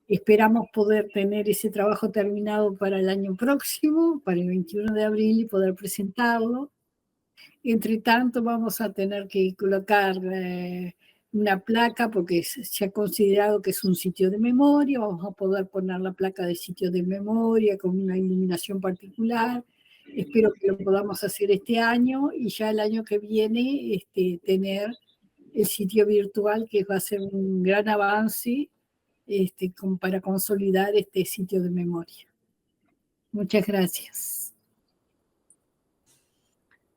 Esperamos poder tener ese trabajo terminado para el año próximo, para el 21 de abril, y poder presentarlo. Entre tanto, vamos a tener que colocar una placa, porque se ha considerado que es un sitio de memoria. Vamos a poder poner la placa de sitio de memoria con una iluminación particular. Espero que lo podamos hacer este año, y ya el año que viene tener el sitio virtual, que va a ser un gran avance para consolidar este sitio de memoria. Muchas gracias.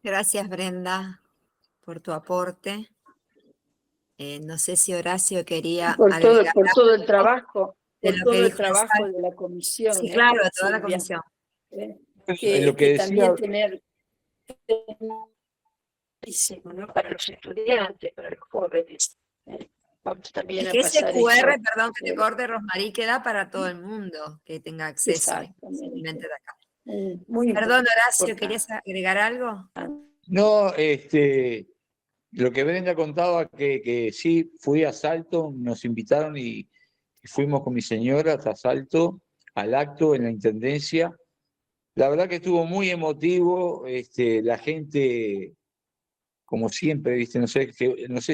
Gracias, Brenda, por tu aporte. No sé si Horacio quería por todo el trabajo, de la comisión. Sí, claro, de toda la comisión. Lo que decía... También tener, ¿no?, para los estudiantes, para los jóvenes. Vamos también a ese pasar QR, eso. perdón que te corte, Rosmarie, queda para todo el mundo que tenga acceso simplemente de acá. Muy Perdón, Horacio, importante. ¿querías agregar algo? No, lo que Brenda contaba, que sí, fui a Salto, nos invitaron y fuimos con mi señora hasta Salto, al acto en la Intendencia. La verdad que estuvo muy emotivo, la gente, como siempre, ¿viste? No sé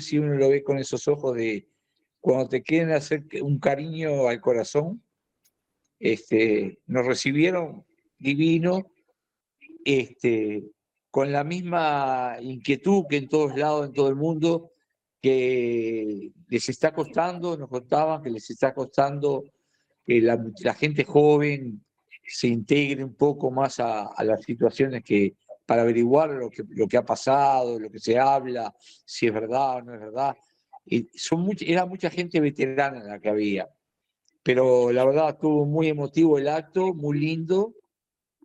si uno lo ve con esos ojos de cuando te quieren hacer un cariño al corazón. Nos recibieron divino, con la misma inquietud que en todos lados, en todo el mundo, que les está costando, nos contaban que les está costando que la gente joven se integre un poco más a las situaciones, para averiguar lo que ha pasado, lo que se habla, si es verdad o no es verdad. Era mucha gente veterana la que había. pero la verdad estuvo muy emotivo el acto, muy lindo.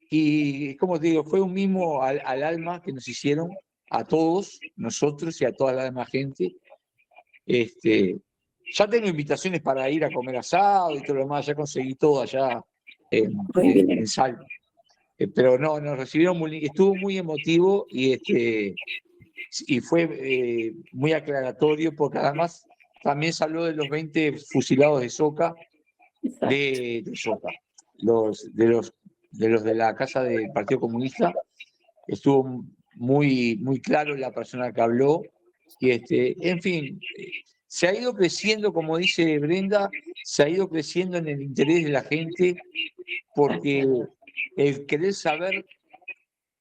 Y como te digo, fue un mimo al alma que nos hicieron a todos nosotros y a toda la demás gente. Ya tengo invitaciones para ir a comer asado y todo lo demás, ya conseguí todo allá en Salta. Pero no, nos recibieron estuvo muy emotivo y fue muy aclaratorio, porque además también se habló de los 20 fusilados de Soca, de Soca, de los de la casa del Partido Comunista. Estuvo muy claro la persona que habló. Y en fin, se ha ido creciendo, como dice Brenda, se ha ido creciendo en el interés de la gente, porque el querer saber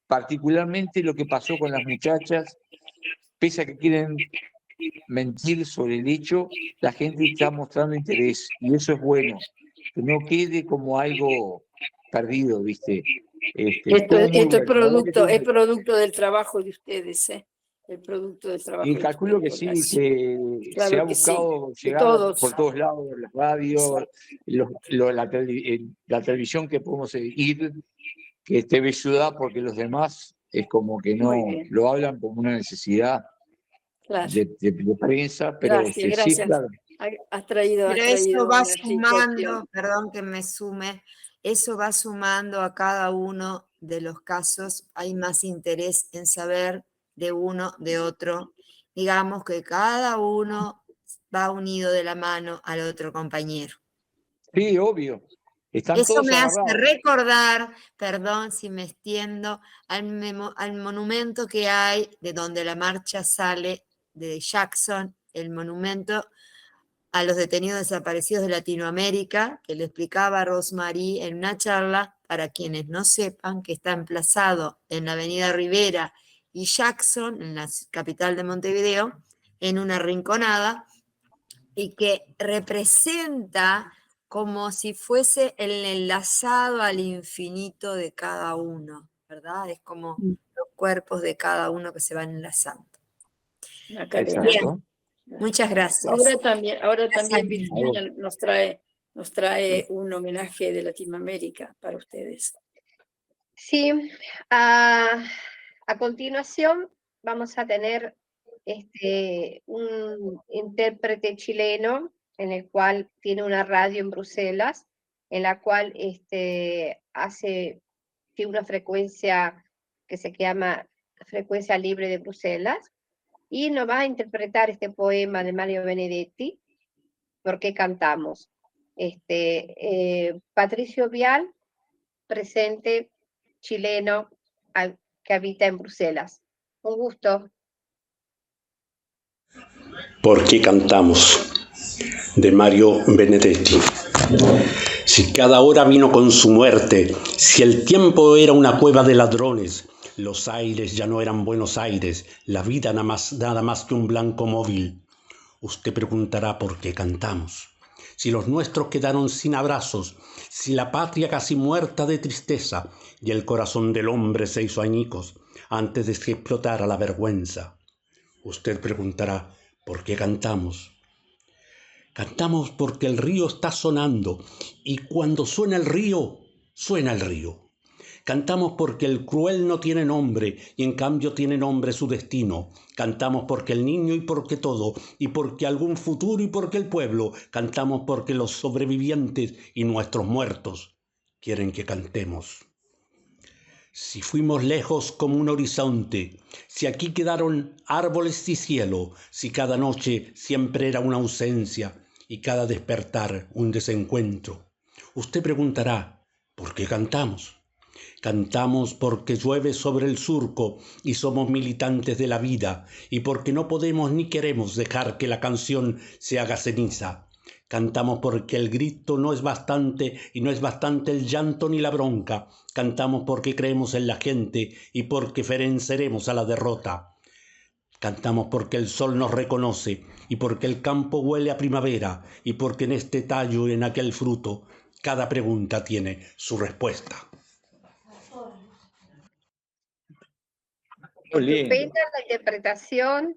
particularmente lo que pasó con las muchachas, pese a que quieren mentir sobre el hecho, la gente está mostrando interés, y eso es bueno, que no quede como algo perdido, ¿viste? Esto Todo muy es bueno. producto del trabajo de ustedes, ¿eh? El producto del trabajo Y de calculo que ustedes, sí, que claro se ha que sí. buscado De llegar todos. por todos lados, la radio, la televisión que podemos ir, que es TV Ciudad, porque los demás es como que no Muy bien. lo hablan como una necesidad Claro. de prensa, pero Gracias, sí, gracias. claro. Has traído Pero eso va una rica sumando, cuestión. perdón que me sume, eso va sumando a cada uno de los casos. Hay más interés en saber de uno, de otro. Digamos que cada uno va unido de la mano al otro compañero. Sí, obvio. Están Eso todos me hace agarrados. recordar, perdón si me extiendo, al monumento que hay de donde la marcha sale de Jackson, el monumento a los detenidos desaparecidos de Latinoamérica, que le explicaba a Rosmarie en una charla, para quienes no sepan, que está emplazado en la avenida Rivera y Jackson, en la capital de Montevideo, en una rinconada, y que representa como si fuese el enlazado al infinito de cada uno, ¿verdad? Es como los cuerpos de cada uno que se van enlazando. Una cadena. Exacto. Muchas gracias. Ahora también Lina. Virginia nos trae un homenaje de Latinoamérica para ustedes. Sí, a continuación vamos a tener un intérprete chileno, en el cual tiene una radio en Bruselas, en la cual tiene una frecuencia que se llama Frecuencia Libre de Bruselas, y nos va a interpretar este poema de Mario Benedetti, ¿Por qué cantamos? Patricio Vial, presente, chileno, que habita en Bruselas. Un gusto. ¿Por qué cantamos? De Mario Benedetti. Si cada hora vino con su muerte, si el tiempo era una cueva de ladrones, los aires ya no eran Buenos Aires, la vida nada más que un blanco móvil. Usted preguntará por qué cantamos. Si los nuestros quedaron sin abrazos, si la patria casi muerta de tristeza y el corazón del hombre se hizo añicos antes de que explotara la vergüenza. Usted preguntará por qué cantamos. Cantamos porque el río está sonando y cuando suena el río, suena el río. Cantamos porque el cruel no tiene nombre y en cambio tiene nombre su destino. Cantamos porque el niño y porque todo, y porque algún futuro y porque el pueblo. Cantamos porque los sobrevivientes y nuestros muertos quieren que cantemos. Si fuimos lejos como un horizonte, si aquí quedaron árboles y cielo, si cada noche siempre era una ausencia y cada despertar un desencuentro, usted preguntará, ¿por qué cantamos? Cantamos porque llueve sobre el surco y somos militantes de la vida y porque no podemos ni queremos dejar que la canción se haga ceniza. Cantamos porque el grito no es bastante y no es bastante el llanto ni la bronca. Cantamos porque creemos en la gente y porque venceremos a la derrota. Cantamos porque el sol nos reconoce y porque el campo huele a primavera y porque en este tallo y en aquel fruto cada pregunta tiene su respuesta. Estupenda la interpretación,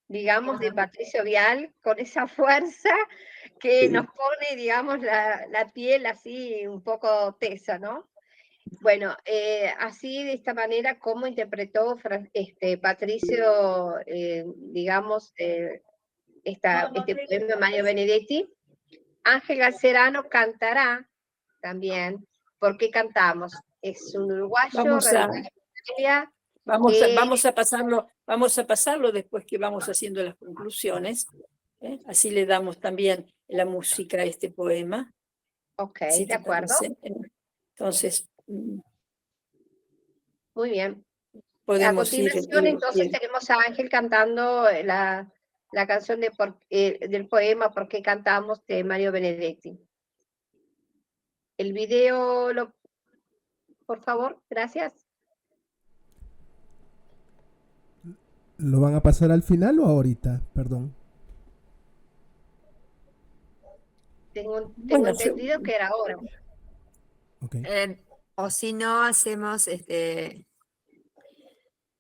digamos, de Patricio Vial, con esa fuerza que nos pone, digamos, la piel así un poco tesa, ¿no? Bueno, así de esta manera, ¿cómo interpretó Patricio, digamos, este poema de Mario Benedetti? Ángel Galcerano cantará también, ¿por qué cantamos? Es un uruguayo Vamos a, radicado en Italia. vamos a pasarlo después que vamos haciendo las conclusiones. Así le damos también la música a este poema. Ok, si de te acuerdo. parece. Entonces, Muy bien. A podemos ir. continuación, entonces, tenemos a Ángel cantando la canción del poema ¿Por qué cantamos? De Mario Benedetti. El video, por favor, gracias. ¿Lo van a pasar al final o ahorita? Perdón. Tengo Bueno, entendido que era ahora. Okay. O si no, hacemos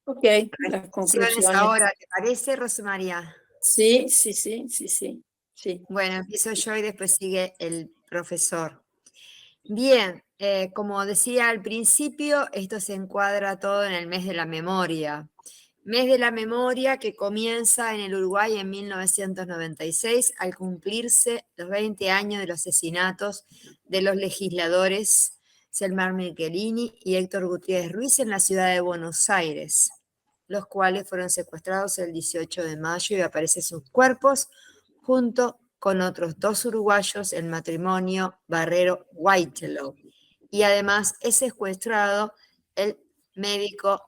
ok, las conclusiones. ahora, ¿te parece, Rosmaría? Sí. Bueno, empiezo yo y después sigue el profesor. Bien, como decía al principio, esto se encuadra todo en el mes de la memoria. Mes de la memoria que comienza en el Uruguay en 1996 al cumplirse los 20 años de los asesinatos de los legisladores Selmar Michelini y Héctor Gutiérrez Ruiz en la ciudad de Buenos Aires, los cuales fueron secuestrados el 18 de mayo y aparecen sus cuerpos junto con otros 2 uruguayos, el matrimonio Barrero Whitelow. Y además es secuestrado el médico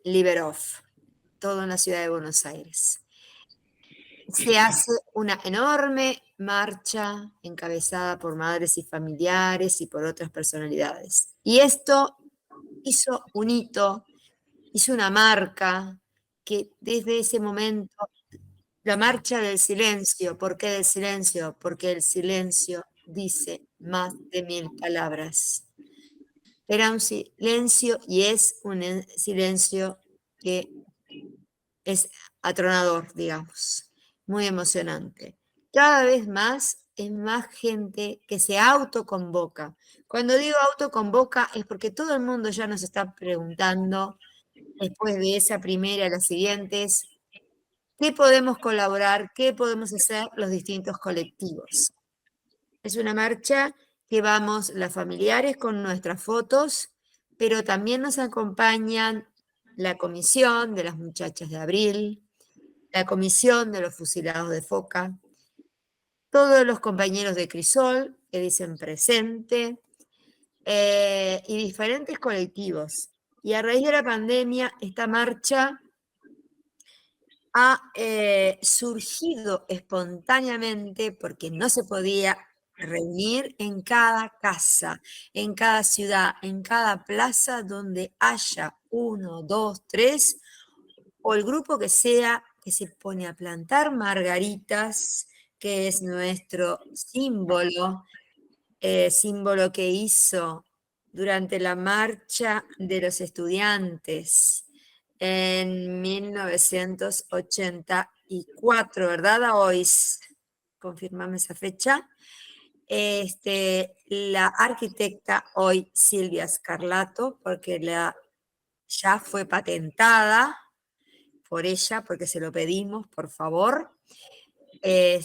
Liberov, todo en la ciudad de Buenos Aires. Se hace una enorme marcha encabezada por madres y familiares y por otras personalidades. Y esto hizo un hito, hizo una marca que desde ese momento, la marcha del silencio. ¿Por qué del silencio? Porque el silencio dice más de 1000 palabras. Era un silencio y es un silencio que es atronador, digamos, muy emocionante. Cada vez más es más gente que se autoconvoca. Cuando digo autoconvoca es porque todo el mundo ya nos está preguntando, después de esa primera y las siguientes, ¿qué podemos colaborar? ¿Qué podemos hacer los distintos colectivos? Es una marcha que vamos las familiares con nuestras fotos, pero también nos acompañan la comisión de las muchachas de Abril, la comisión de los fusilados de Foca, todos los compañeros de Crisol que dicen presente, y diferentes colectivos. Y a raíz de la pandemia, esta marcha ha surgido espontáneamente porque no se podía reunir en cada casa, en cada ciudad, en cada plaza donde haya 1, 2, 3, o el grupo que sea, que se pone a plantar margaritas, que es nuestro símbolo, símbolo que hizo durante la marcha de los estudiantes en 1984, ¿verdad, Aois? Confirmame esa fecha. La arquitecta hoy Silvia Scarlato, porque ya fue patentada por ella, porque se lo pedimos, por favor. El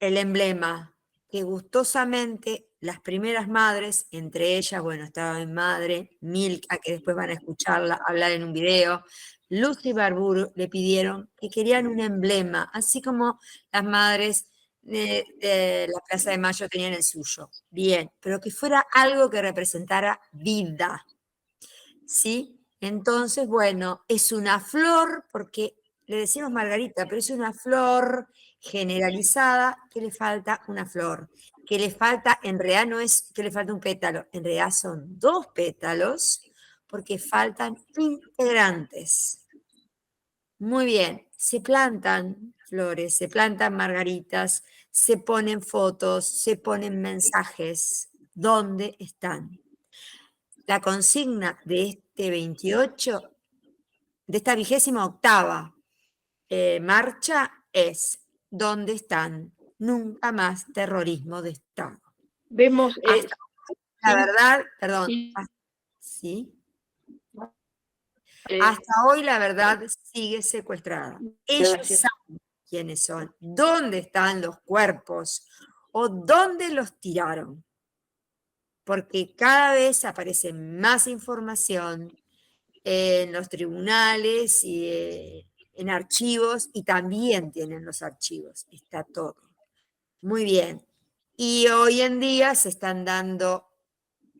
emblema que gustosamente las primeras madres, entre ellas, bueno, estaba mi madre, Milka, que después van a escucharla hablar en un video, Lucy Barburu, le pidieron que querían un emblema, así como las madres de la Plaza de Mayo tenían el suyo. Bien, pero que fuera algo que representara vida, ¿sí? Entonces, bueno, es una flor, porque le decimos margarita, pero es una flor generalizada que le falta una flor, que le falta, en realidad no es que le falta un pétalo, en realidad son 2 pétalos, porque faltan integrantes. Muy bien, se plantan flores, se plantan margaritas, se ponen fotos, se ponen mensajes. ¿Dónde están? La consigna de este 28, de esta 28ª marcha es ¿dónde están? Nunca más terrorismo de Estado. Vemos, Hasta la verdad, perdón, sí, ¿sí? eh, Hasta hoy la verdad sigue secuestrada. Ellos gracias. saben quiénes son, dónde están los cuerpos o dónde los tiraron. Porque cada vez aparece más información en los tribunales y en archivos, y también tienen los archivos, está todo. Muy bien. Y hoy en día se están dando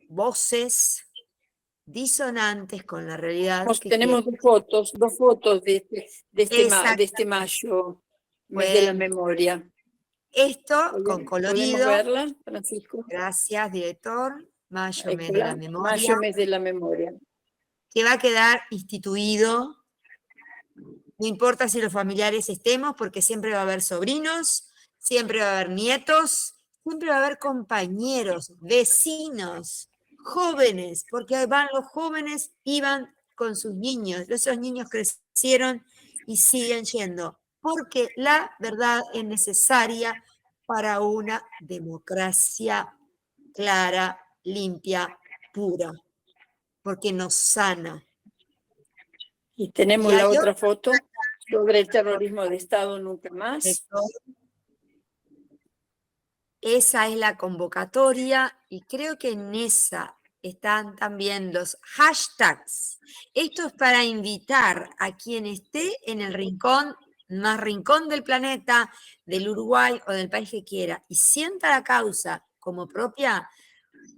voces disonantes con la realidad. Tenemos dos fotos de este mayo, mes de la Bueno, memoria. esto con ¿Podemos colorido. verla, Francisco? Gracias, director. Mayo, mes de Hola, la memoria. Mayo, mes de la memoria. Que va a quedar instituido. No importa si los familiares estemos, porque siempre va a haber sobrinos, siempre va a haber nietos, siempre va a haber compañeros, vecinos, jóvenes, porque van los jóvenes, iban con sus niños. Esos niños crecieron y siguen yendo, porque la verdad es necesaria para una democracia clara, limpia, pura, porque nos sana. Y tenemos la otra foto sobre el terrorismo de Estado nunca más. Esa es la convocatoria y creo que en esa están también los hashtags. Esto es para invitar a quien esté en el rincón, más rincón del planeta, del Uruguay o del país que quiera, y sienta la causa como propia,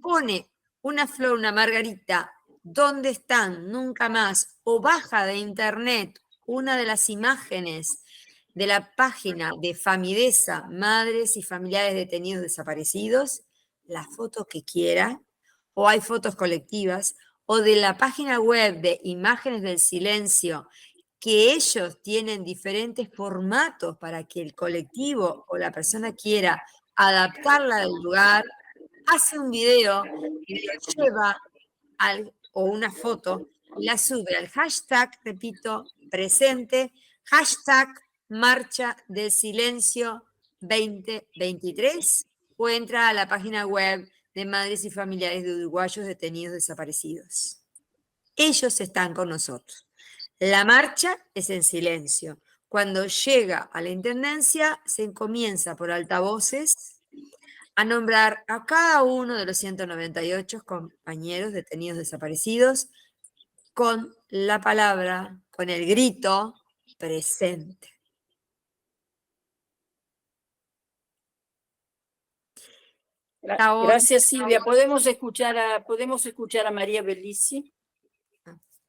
pone una flor, una margarita, ¿dónde están? Nunca más, o baja de internet una de las imágenes de la página de Famidesa, Madres y Familiares Detenidos Desaparecidos, la foto que quiera, o hay fotos colectivas, o de la página web de Imágenes del Silencio, que ellos tienen diferentes formatos para que el colectivo o la persona quiera adaptarla al lugar, hace un video y lo lleva o una foto, y la sube al hashtag, repito, presente, hashtag Marcha del Silencio 2023, o entra a la página web de Madres y Familiares de Uruguayos Detenidos Desaparecidos. Ellos están con nosotros. La marcha es en silencio. Cuando llega a la Intendencia, se comienza por altavoces a nombrar a cada uno de los 198 compañeros detenidos desaparecidos con la palabra, con el grito presente. Gracias, Silvia. ¿Podemos escuchar a María Bellisi?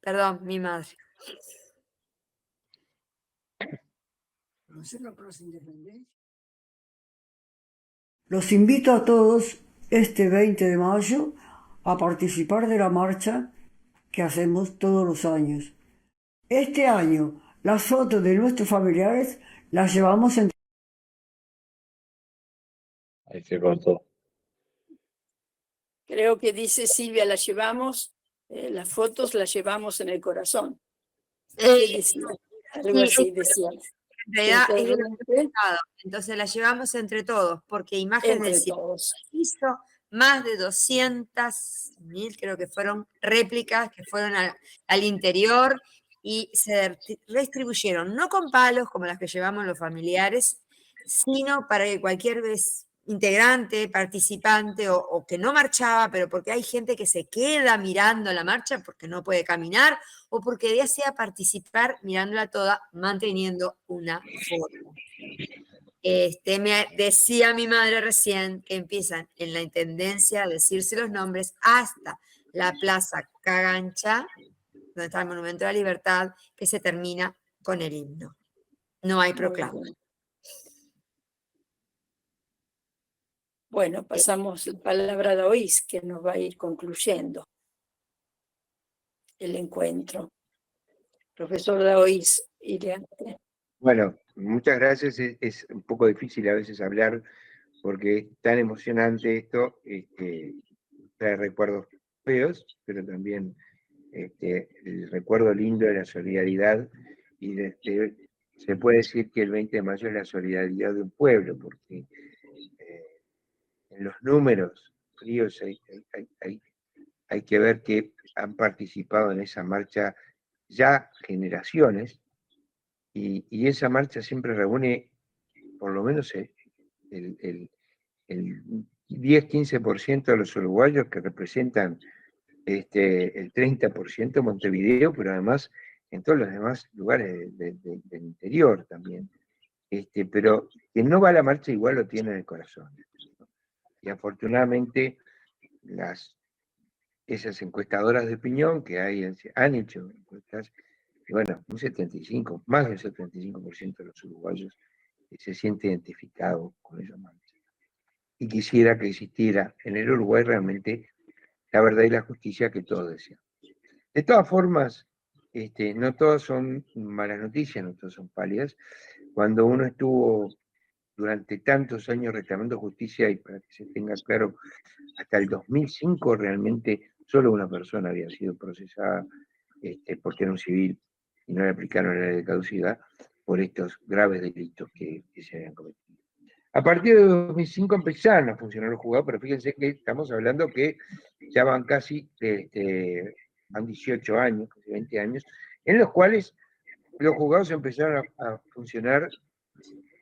Perdón, mi madre. Los invito a todos este 20 de mayo a participar de la marcha que hacemos todos los años. Este año, las fotos de nuestros familiares las llevamos entre... Ahí se cortó. Creo que dice Silvia, las fotos las llevamos en el corazón. ¿Qué decía? Algo así decía. En realidad es de entonces la llevamos entre todos, porque Imágenes del Silencio hizo más de 200.000, creo que fueron réplicas que fueron al interior y se distribuyeron, no con palos como las que llevamos los familiares, sino para que cualquier integrante, participante o que no marchaba, pero porque hay gente que se queda mirando la marcha porque no puede caminar o porque desea participar mirándola toda, manteniendo una forma. Me decía mi madre recién que empiezan en la Intendencia a decirse los nombres hasta la Plaza Cagancha, donde está el Monumento a la Libertad, que se termina con el himno. No hay proclama. Bueno, pasamos la palabra a Daoís, que nos va a ir concluyendo el encuentro. Profesor Daoís, Iriarte. Bueno, muchas gracias. Es un poco difícil a veces hablar porque es tan emocionante esto, trae recuerdos feos, pero también el recuerdo lindo de la solidaridad y de se puede decir que el 20 de mayo es la solidaridad de un pueblo, porque en los números fríos hay que ver que han participado en esa marcha ya generaciones, y esa marcha siempre reúne por lo menos el 10-15% de los uruguayos, que representan el 30% de Montevideo, pero además en todos los demás lugares del interior también. Pero quien no va a la marcha igual lo tiene en el corazón. Y afortunadamente esas encuestadoras de opinión que han hecho encuestas, y bueno, más del 75% de los uruguayos se siente identificado con esa marcha. Y quisiera que existiera en el Uruguay realmente la verdad y la justicia que todos desean. De todas formas, no todas son malas noticias, no todas son pálidas. Cuando uno estuvo durante tantos años reclamando justicia, y para que se tenga claro, hasta el 2005 realmente solo una persona había sido procesada porque era un civil y no le aplicaron la ley de caducidad por estos graves delitos que se habían cometido. A partir de 2005 empezaron a funcionar los juzgados, pero fíjense que estamos hablando que ya van casi, van 18 años, casi 20 años, en los cuales los juzgados empezaron a funcionar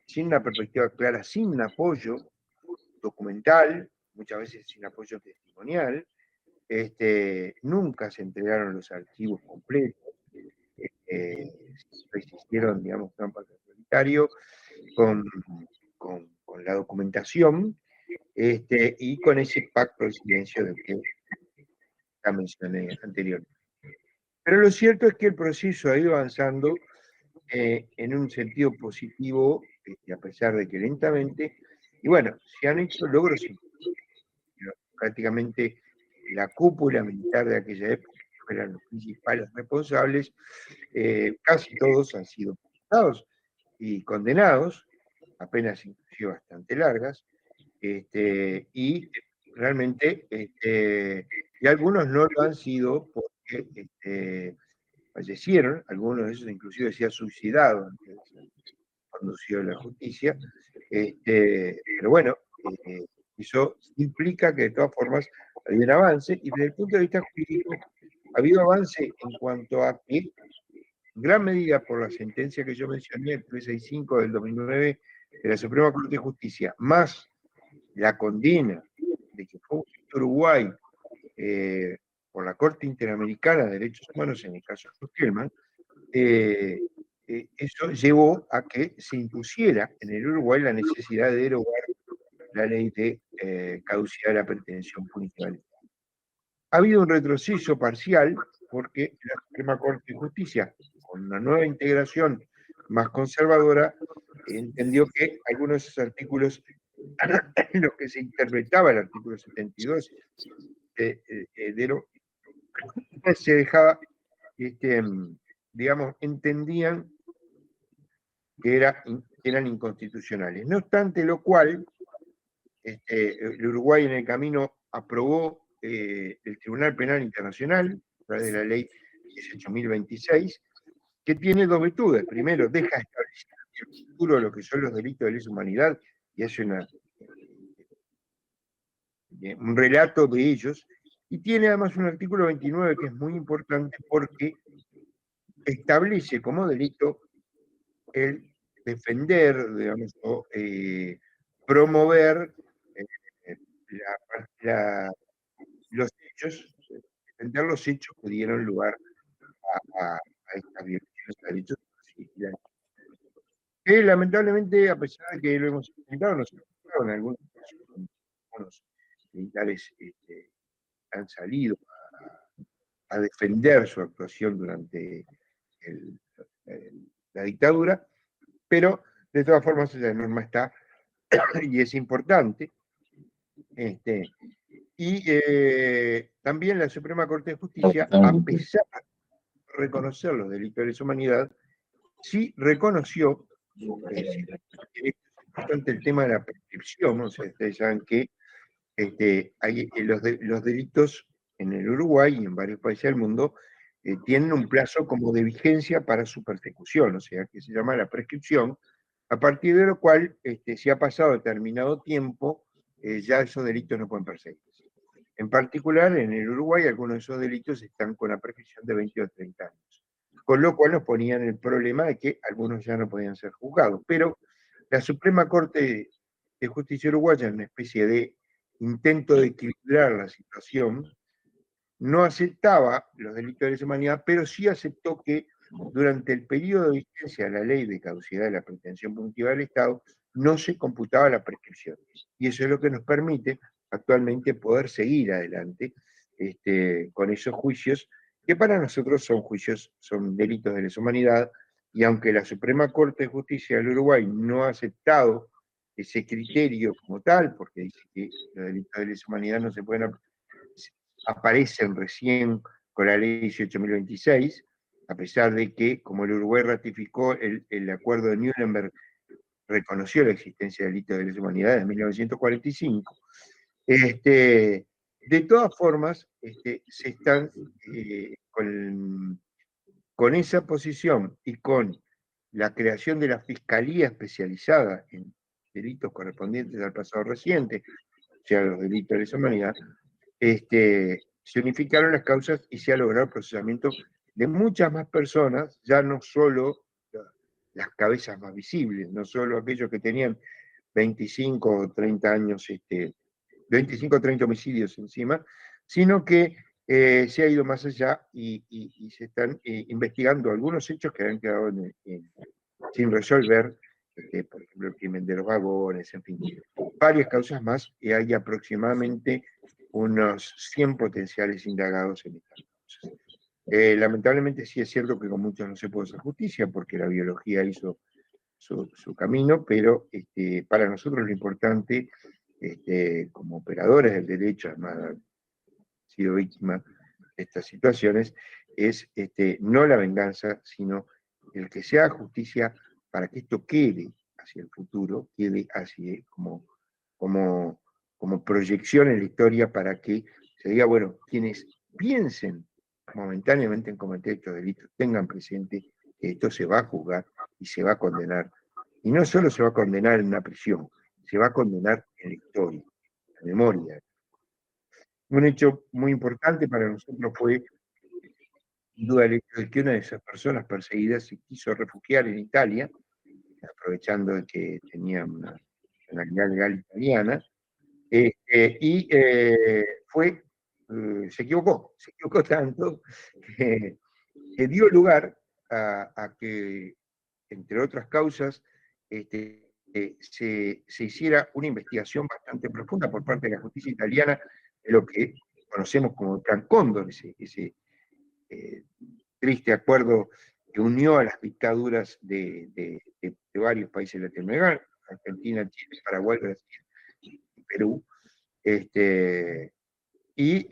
sin una perspectiva clara, sin un apoyo documental, muchas veces sin apoyo testimonial. Nunca se entregaron los archivos completos, existieron, digamos, trampas de solitario con la documentación, y con ese pacto de silencio del que ya mencioné anteriormente. Pero lo cierto es que el proceso ha ido avanzando en un sentido positivo, a pesar de que lentamente, y bueno, se han hecho logros prácticamente la cúpula militar de aquella época, que eran los principales responsables, casi todos han sido procesados y condenados, apenas inclusive bastante largas, y realmente, y algunos no lo han sido porque fallecieron, algunos de ellos inclusive se han suicidado antes de ser conducido a la justicia, pero bueno, eso implica que de todas formas ha habido un avance, y desde el punto de vista jurídico ha habido avance en cuanto a que, en gran medida por la sentencia que yo mencioné, el 365 del 2009 de la Suprema Corte de Justicia, más la condena de que fue Uruguay por la Corte Interamericana de Derechos Humanos en el caso de Kelman, eso llevó a que se impusiera en el Uruguay la necesidad de derogar la ley de caducidad de la pretensión punitiva. Ha habido un retroceso parcial porque la Suprema Corte de Justicia, con una nueva integración más conservadora, entendió que algunos de esos artículos en los que se interpretaba el artículo 72 se dejaba, digamos, entendían que eran inconstitucionales. No obstante lo cual, el Uruguay en el camino aprobó el Tribunal Penal Internacional, a través de la ley 18.026, que tiene dos virtudes. Primero, deja establecido en el futuro lo que son los delitos de lesa humanidad, y hace un relato de ellos, y tiene además un artículo 29 que es muy importante porque establece como delito el defender, digamos, o promover los hechos, defender los hechos que dieron lugar a estas violaciones de derechos civiles. Que lamentablemente, a pesar de que lo hemos intentado, no se ha intentado en algunos casos, algunos militares han salido a defender su actuación durante la dictadura, pero de todas formas esa norma está y es importante. Y también la Suprema Corte de Justicia, a pesar de reconocer los delitos de lesa humanidad, sí reconoció, es importante el tema de la prescripción, o sea, ustedes saben que hay los delitos en el Uruguay y en varios países del mundo tienen un plazo como de vigencia para su persecución, o sea, que se llama la prescripción, a partir de lo cual, si ha pasado determinado tiempo, ya esos delitos no pueden perseguirse. En particular, en el Uruguay, algunos de esos delitos están con la prescripción de 20 o 30 años, con lo cual nos ponían el problema de que algunos ya no podían ser juzgados. Pero la Suprema Corte de Justicia Uruguaya, en una especie de intento de equilibrar la situación, no aceptaba los delitos de lesa humanidad, pero sí aceptó que durante el periodo de vigencia de la ley de caducidad de la pretensión punitiva del Estado no se computaba la prescripción. Y eso es lo que nos permite actualmente poder seguir adelante con esos juicios, que para nosotros son juicios, son delitos de lesa humanidad, y aunque la Suprema Corte de Justicia del Uruguay no ha aceptado ese criterio como tal, porque dice que los delitos de lesa humanidad no se pueden aparecen recién con la ley 18.026, a pesar de que, como el Uruguay ratificó el acuerdo de Nuremberg, reconoció la existencia de delitos de lesa humanidad en 1945. De todas formas, se están con esa posición y con la creación de la Fiscalía especializada en delitos correspondientes al pasado reciente, o sea, los delitos de lesa humanidad, se unificaron las causas y se ha logrado el procesamiento de muchas más personas, ya no solo las cabezas más visibles, no solo aquellos que tenían 25 o 30 años, 25 o 30 homicidios encima, sino que se ha ido más allá y se están investigando algunos hechos que han quedado sin resolver, por ejemplo, el crimen de los vagones, en fin, varias causas más, y hay aproximadamente unos 100 potenciales indagados en estas causas. Lamentablemente sí es cierto que con muchos no se puede hacer justicia, porque la biología hizo su camino, pero para nosotros lo importante, como operadores del derecho, además de haber sido víctima de estas situaciones, es no la venganza, sino el que se haga justicia para que esto quede hacia el futuro, quede así como proyección en la historia, para que se diga, bueno, quienes piensen momentáneamente en cometer estos delitos tengan presente que esto se va a juzgar y se va a condenar. Y no solo se va a condenar en una prisión, se va a condenar en la historia, en la memoria. Un hecho muy importante para nosotros fue, sin duda, el hecho de que una de esas personas perseguidas se quiso refugiar en Italia, aprovechando de que tenía una nacionalidad legal italiana, se equivocó tanto que dio lugar a que, entre otras causas, se hiciera una investigación bastante profunda por parte de la justicia italiana de lo que conocemos como el Plan Cóndor, ese triste acuerdo que unió a las dictaduras de varios países latinoamericanos, Argentina, Chile, Paraguay, Brasil y Perú, y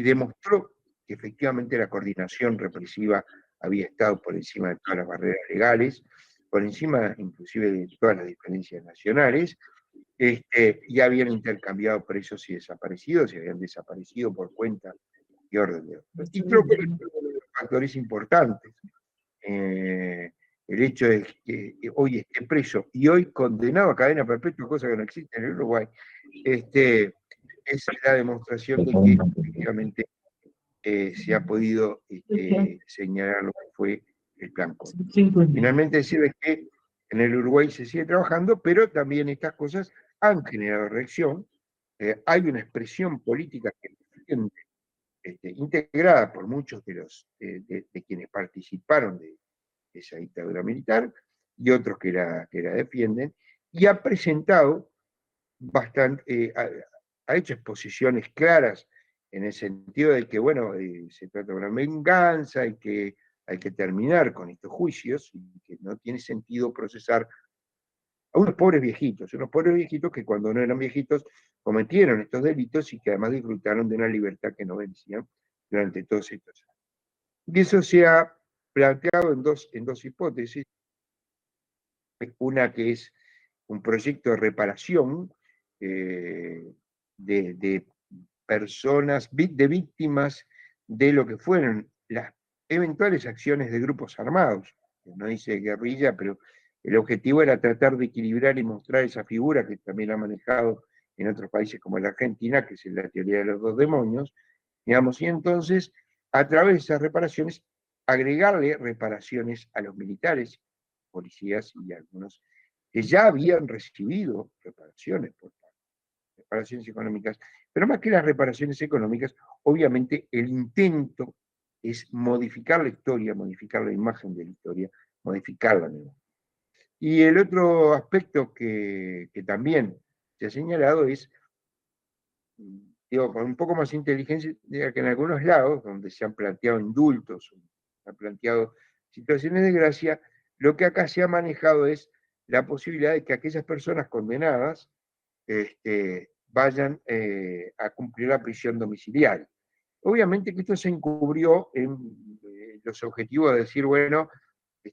demostró que efectivamente la coordinación represiva había estado por encima de todas las barreras legales, por encima inclusive de todas las diferencias nacionales, y habían intercambiado presos y desaparecidos, y habían desaparecido por cuenta y orden de otros. Y creo que es uno de los factores importantes. El hecho de que hoy esté preso y hoy condenado a cadena perpetua, cosa que no existe en el Uruguay, es la demostración de que efectivamente se ha podido señalar lo que fue el Plan Cóndor. Finalmente decirles que en el Uruguay se sigue trabajando, pero también estas cosas han generado reacción. Hay una expresión política que integrada por muchos de quienes participaron de esa dictadura militar y otros que la defienden, y ha presentado ha hecho exposiciones claras en el sentido de que, bueno, se trata de una venganza y que hay que terminar con estos juicios, y que no tiene sentido procesar a unos pobres viejitos que cuando no eran viejitos cometieron estos delitos y que además disfrutaron de una libertad que no merecían durante todos estos años. Y eso se ha planteado en dos hipótesis. Una que es un proyecto de reparación de personas, de víctimas de lo que fueron las eventuales acciones de grupos armados. No dice guerrilla, pero el objetivo era tratar de equilibrar y mostrar esa figura que también ha manejado en otros países como la Argentina, que es la teoría de los dos demonios, digamos, y entonces, a través de esas reparaciones, agregarle reparaciones a los militares, policías y algunos que ya habían recibido reparaciones por reparaciones económicas, pero más que las reparaciones económicas, obviamente el intento es modificar la historia, modificar la imagen de la historia, modificar la memoria. Y el otro aspecto que también se ha señalado es, digo, con un poco más de inteligencia, que en algunos lados, donde se han planteado indultos, se han planteado situaciones de gracia, lo que acá se ha manejado es la posibilidad de que aquellas personas condenadas vayan a cumplir la prisión domiciliaria. Obviamente que esto se encubrió en los objetivos de decir, bueno,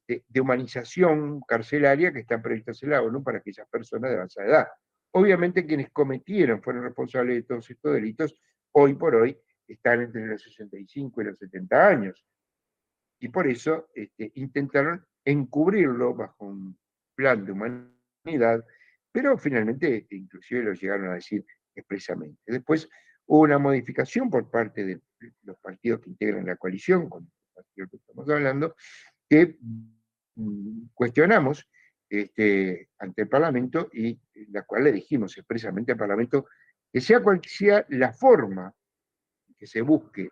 de humanización carcelaria que están previstas en la ONU para aquellas personas de avanzada edad. Obviamente quienes cometieron, fueron responsables de todos estos delitos, hoy por hoy están entre los 65 y los 70 años. Y por eso intentaron encubrirlo bajo un plan de humanidad, pero finalmente inclusive lo llegaron a decir expresamente. Después hubo una modificación por parte de los partidos que integran la coalición, con el partido que estamos hablando, que cuestionamos ante el Parlamento y la cual le dijimos expresamente al Parlamento que sea cual sea la forma que se busque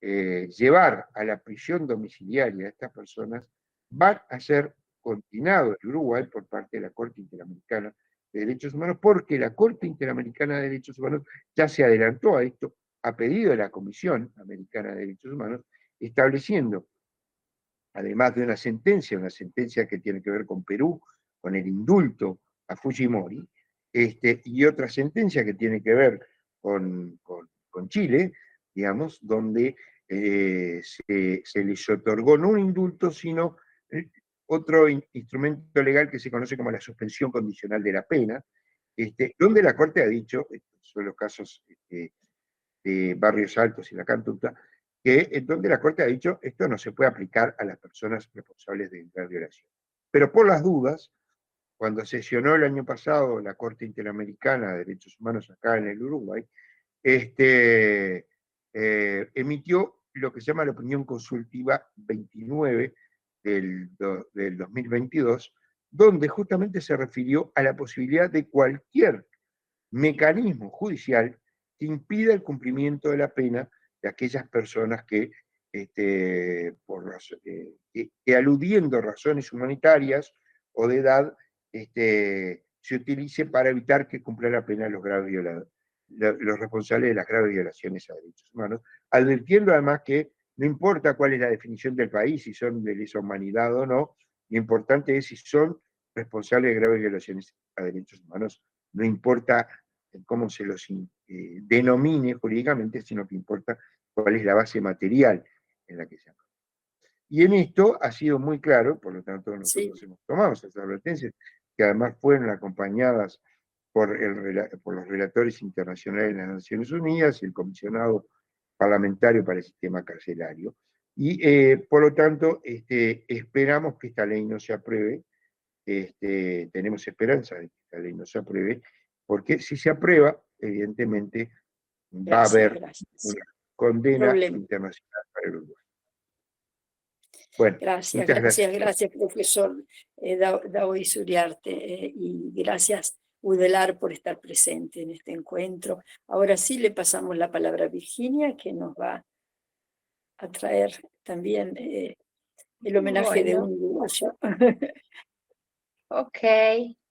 llevar a la prisión domiciliaria a estas personas, van a ser continuados en Uruguay por parte de la Corte Interamericana de Derechos Humanos, porque la Corte Interamericana de Derechos Humanos ya se adelantó a esto a pedido de la Comisión Americana de Derechos Humanos, estableciendo, además de una sentencia que tiene que ver con Perú, con el indulto a Fujimori, y otra sentencia que tiene que ver con Chile, digamos, donde se les otorgó no un indulto, sino otro instrumento legal que se conoce como la suspensión condicional de la pena, donde la Corte ha dicho, estos son los casos de Barrios Altos y La Cantuta, que donde la Corte ha dicho esto no se puede aplicar a las personas responsables de la violación. Pero por las dudas, cuando sesionó el año pasado la Corte Interamericana de Derechos Humanos acá en el Uruguay, emitió lo que se llama la opinión consultiva 29 del 2022, donde justamente se refirió a la posibilidad de cualquier mecanismo judicial que impida el cumplimiento de la pena de aquellas personas que, aludiendo razones humanitarias o de edad, se utilice para evitar que cumpla la pena los responsables de las graves violaciones a derechos humanos, advirtiendo además que no importa cuál es la definición del país, si son de lesa humanidad o no, lo importante es si son responsables de graves violaciones a derechos humanos, no importa cómo se los denomine jurídicamente, sino que importa cuál es la base material en la que se aplica. Y en esto ha sido muy claro, por lo tanto nosotros hemos tomado esas advertencias, que además fueron acompañadas por los relatores internacionales de las Naciones Unidas y el comisionado parlamentario para el sistema carcelario. Y por lo tanto, esperamos que esta ley no se apruebe, tenemos esperanza de que esta ley no se apruebe, porque si se aprueba, evidentemente va a haber una condena internacional para el Uruguay. Bueno, gracias, profesor Daoiz Uriarte, y gracias, Udelar, por estar presente en este encuentro. Ahora sí le pasamos la palabra a Virginia, que nos va a traer también el homenaje de un uruguayo. Ok,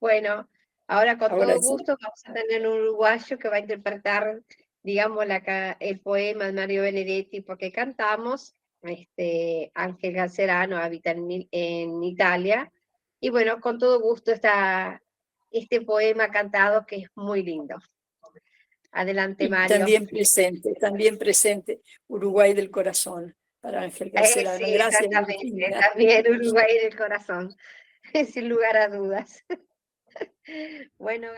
bueno, ahora con todo gusto vamos a tener un uruguayo que va a interpretar, digamos, el poema de Mario Benedetti, porque cantamos. Ángel Galcerano habita en Italia, y bueno, con todo gusto está este poema cantado que es muy lindo. Adelante, Mario. También presente, Uruguay del corazón, para Ángel Galcerano. Sí, gracias. Exactamente, también Uruguay del corazón, sin lugar a dudas. Bueno,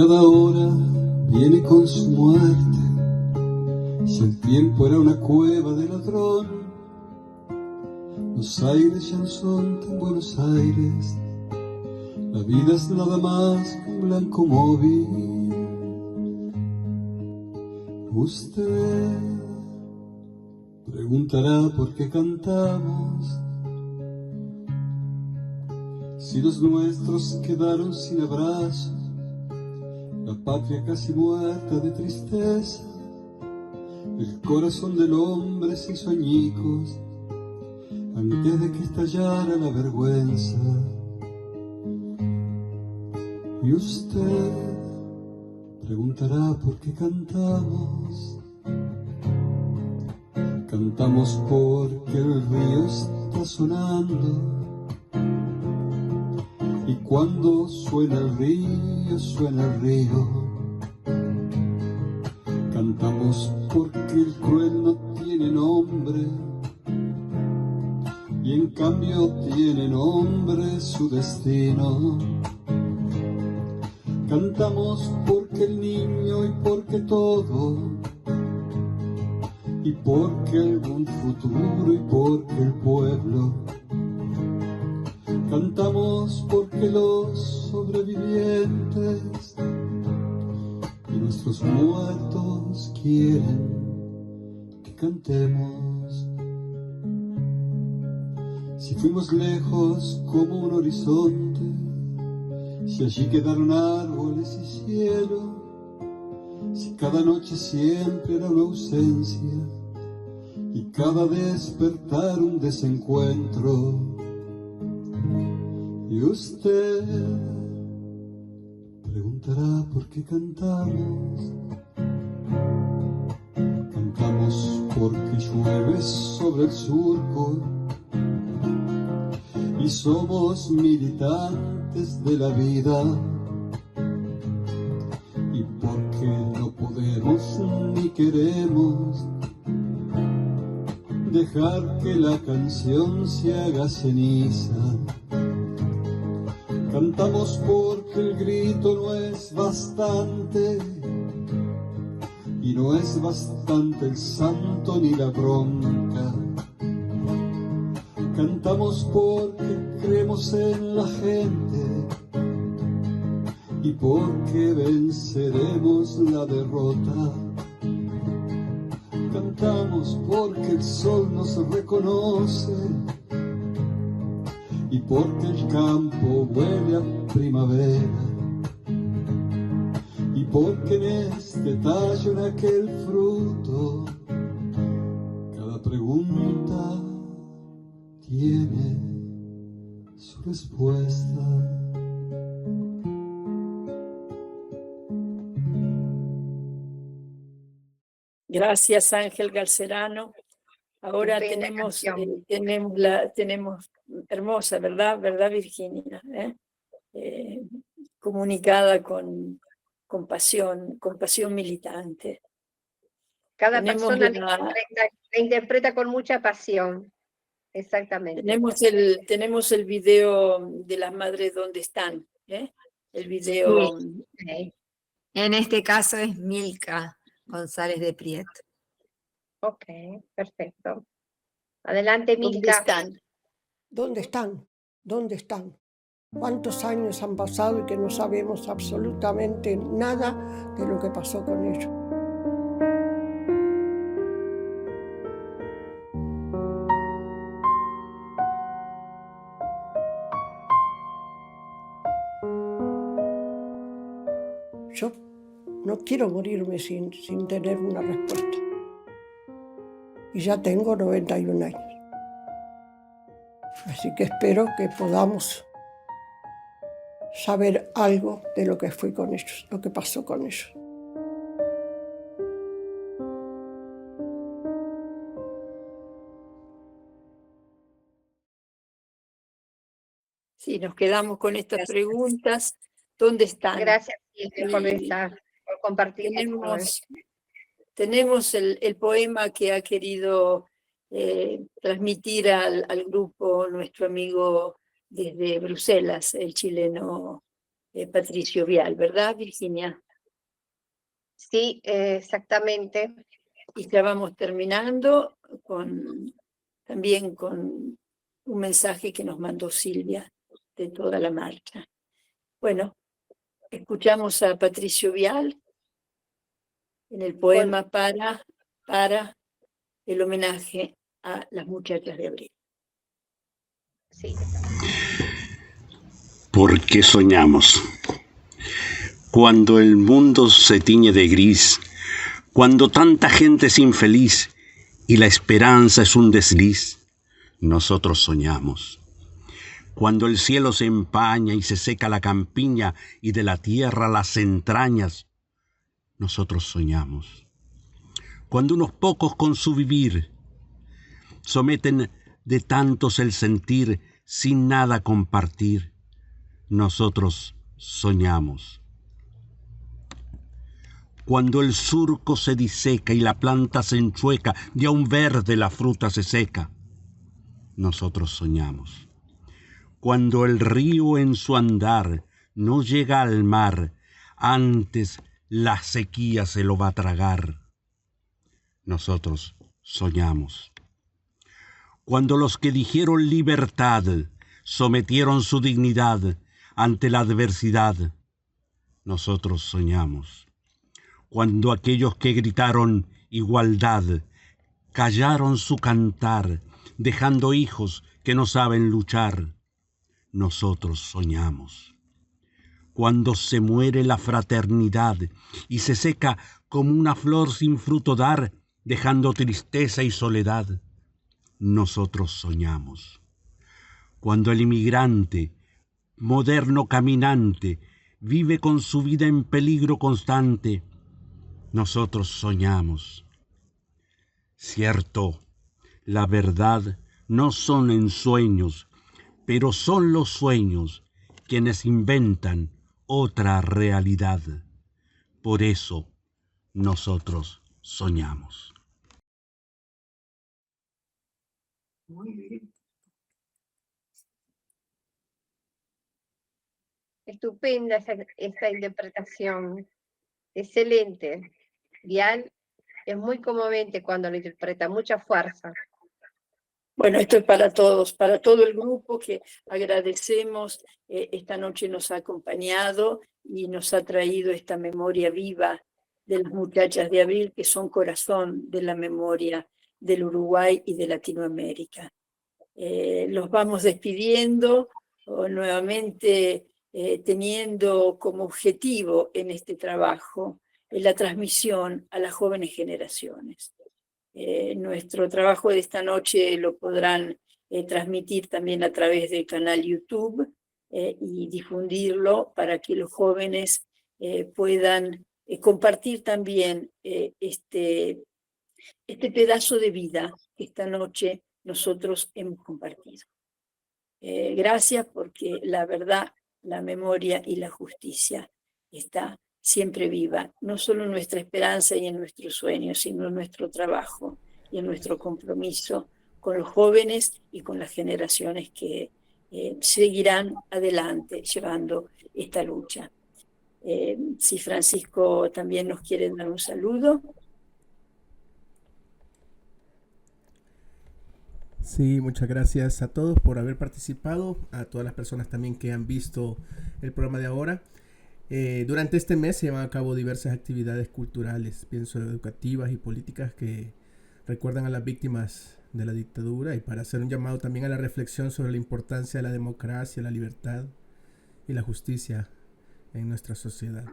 cada hora viene con su muerte. Si el tiempo era una cueva de ladrón, los aires ya no son tan Buenos Aires. La vida es nada más que un blanco móvil. Usted preguntará por qué cantamos, si los nuestros quedaron sin abrazo, la patria casi muerta de tristeza, el corazón del hombre se hizo añicos antes de que estallara la vergüenza. Y usted preguntará por qué cantamos. Cantamos porque el río está sonando, y cuando suena el río, suena el río. Cantamos porque el cruel no tiene nombre, y en cambio tiene nombre su destino. Cantamos porque el niño y porque todo, y porque algún futuro y porque el pueblo. Cantamos porque los sobrevivientes y nuestros muertos quieren que cantemos. Si fuimos lejos como un horizonte, si allí quedaron árboles y cielo, si cada noche siempre era una ausencia y cada despertar un desencuentro. Y usted preguntará por qué cantamos. Cantamos porque llueve sobre el surco y somos militantes de la vida, y porque no podemos ni queremos dejar que la canción se haga ceniza. Cantamos porque el grito no es bastante, y no es bastante el santo ni la bronca. Cantamos porque creemos en la gente y porque venceremos la derrota. Cantamos porque el sol nos reconoce y porque el campo huele a primavera, y porque en este tallo, en aquel fruto, cada pregunta tiene su respuesta. Gracias, Ángel Galcerano. Ahora Estupenda tenemos hermosa, ¿verdad? ¿Verdad, Virginia? Comunicada con pasión militante. Cada Tenemos persona la- la interpreta con mucha pasión. Exactamente. Tenemos el video de las madres ¿dónde están? El video. Sí. En este caso es Milka González de Prieto. Ok, perfecto. Adelante, ¿Dónde Milka. están? ¿Dónde están? ¿Dónde están? ¿Cuántos años han pasado y que no sabemos absolutamente nada de lo que pasó con ellos? Yo no quiero morirme sin tener una respuesta. Y ya tengo 91 años. Así que espero que podamos saber algo de lo que fue con ellos, lo que pasó con ellos. Sí, nos quedamos con estas preguntas. ¿Dónde están? Gracias, Silvia, por Y por compartir. tenemos el poema que ha querido transmitir al grupo nuestro amigo desde Bruselas, el chileno Patricio Vial, ¿verdad, Virginia? Sí, exactamente. Y ya vamos terminando también con un mensaje que nos mandó Silvia de toda la marcha. Bueno, escuchamos a Patricio Vial en el poema para el homenaje a las muchachas de abril. Sí. ¿Por qué soñamos? Cuando el mundo se tiñe de gris, cuando tanta gente es infeliz y la esperanza es un desliz, nosotros soñamos. Cuando el cielo se empaña y se seca la campiña y de la tierra las entrañas, nosotros soñamos. Cuando unos pocos con su vivir someten de tantos el sentir sin nada compartir, nosotros soñamos. Cuando el surco se diseca y la planta se enchueca y aún verde la fruta se seca, nosotros soñamos. Cuando el río en su andar no llega al mar, antes la sequía se lo va a tragar, nosotros soñamos. Cuando los que dijeron libertad sometieron su dignidad ante la adversidad, nosotros soñamos. Cuando aquellos que gritaron igualdad callaron su cantar, dejando hijos que no saben luchar, nosotros soñamos. Cuando se muere la fraternidad y se seca como una flor sin fruto dar, dejando tristeza y soledad, nosotros soñamos. Cuando el inmigrante, moderno caminante, vive con su vida en peligro constante, nosotros soñamos. Cierto, la verdad no son ensueños, pero son los sueños quienes inventan otra realidad. Por eso nosotros soñamos. Muy bien. Estupenda esta interpretación. Excelente. Vial es muy conmovedente cuando lo interpreta, mucha fuerza. Bueno, esto es para todos, para todo el grupo que agradecemos. Esta noche nos ha acompañado y nos ha traído esta memoria viva de las muchachas de abril, que son corazón de la memoria del Uruguay y de Latinoamérica. Los vamos despidiendo nuevamente, teniendo como objetivo en este trabajo la transmisión a las jóvenes generaciones. Nuestro trabajo de esta noche lo podrán transmitir también a través del canal YouTube y difundirlo para que los jóvenes puedan compartir también este pedazo de vida que esta noche nosotros hemos compartido. Gracias, porque la verdad, la memoria y la justicia está siempre viva, no solo en nuestra esperanza y en nuestros sueños, sino en nuestro trabajo y en nuestro compromiso con los jóvenes y con las generaciones que seguirán adelante llevando esta lucha. Si Francisco también nos quiere dar un saludo. Sí, muchas gracias a todos por haber participado, a todas las personas también que han visto el programa de ahora. Durante este mes se llevan a cabo diversas actividades culturales, pienso educativas y políticas, que recuerdan a las víctimas de la dictadura, y para hacer un llamado también a la reflexión sobre la importancia de la democracia, la libertad y la justicia en nuestra sociedad.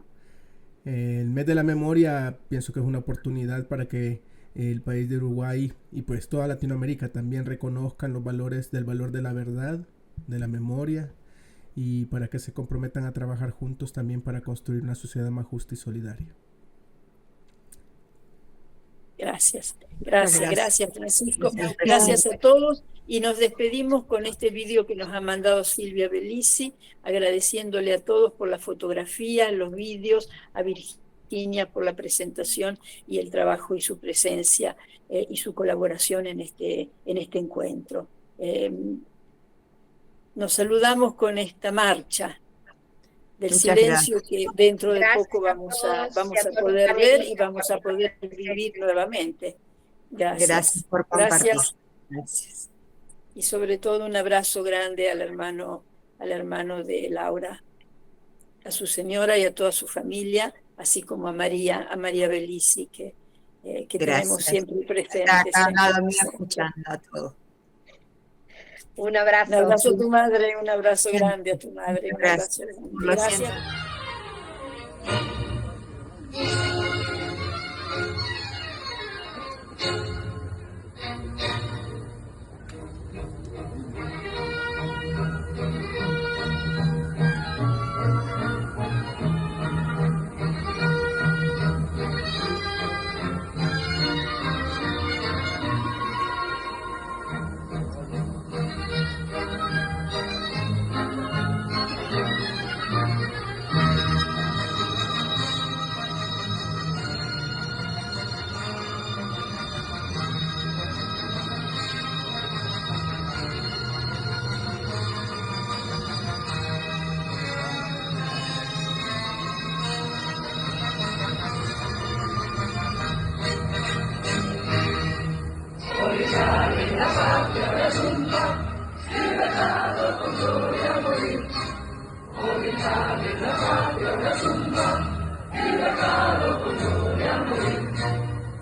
El mes de la memoria pienso que es una oportunidad para que el país de Uruguay y pues toda Latinoamérica también reconozcan los valores del valor de la verdad, de la memoria, y para que se comprometan a trabajar juntos también para construir una sociedad más justa y solidaria. Gracias Francisco. Gracias a todos, y nos despedimos con este vídeo que nos ha mandado Silvia Bellisi, agradeciéndole a todos por la fotografía, los vídeos, a Virginia por la presentación y el trabajo y su presencia y su colaboración en este encuentro. Nos saludamos con esta marcha del Muchas silencio que dentro de Gracias poco a vamos todos a y a todos los poder ver y panelistas vamos a poder vivir nuevamente. Gracias Gracias. por compartir. Gracias. Gracias. Y sobre todo un abrazo grande al hermano de Laura, a su señora y a toda su familia, así como a María Bellisi, que tenemos siempre presente. Está acá al lado mío Siempre. escuchando a todo. Un abrazo. Un abrazo a tu madre, un abrazo grande a tu madre, un Gracias. abrazo grande. Lo Gracias. siento.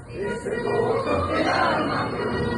Ese gozo que el alma produce.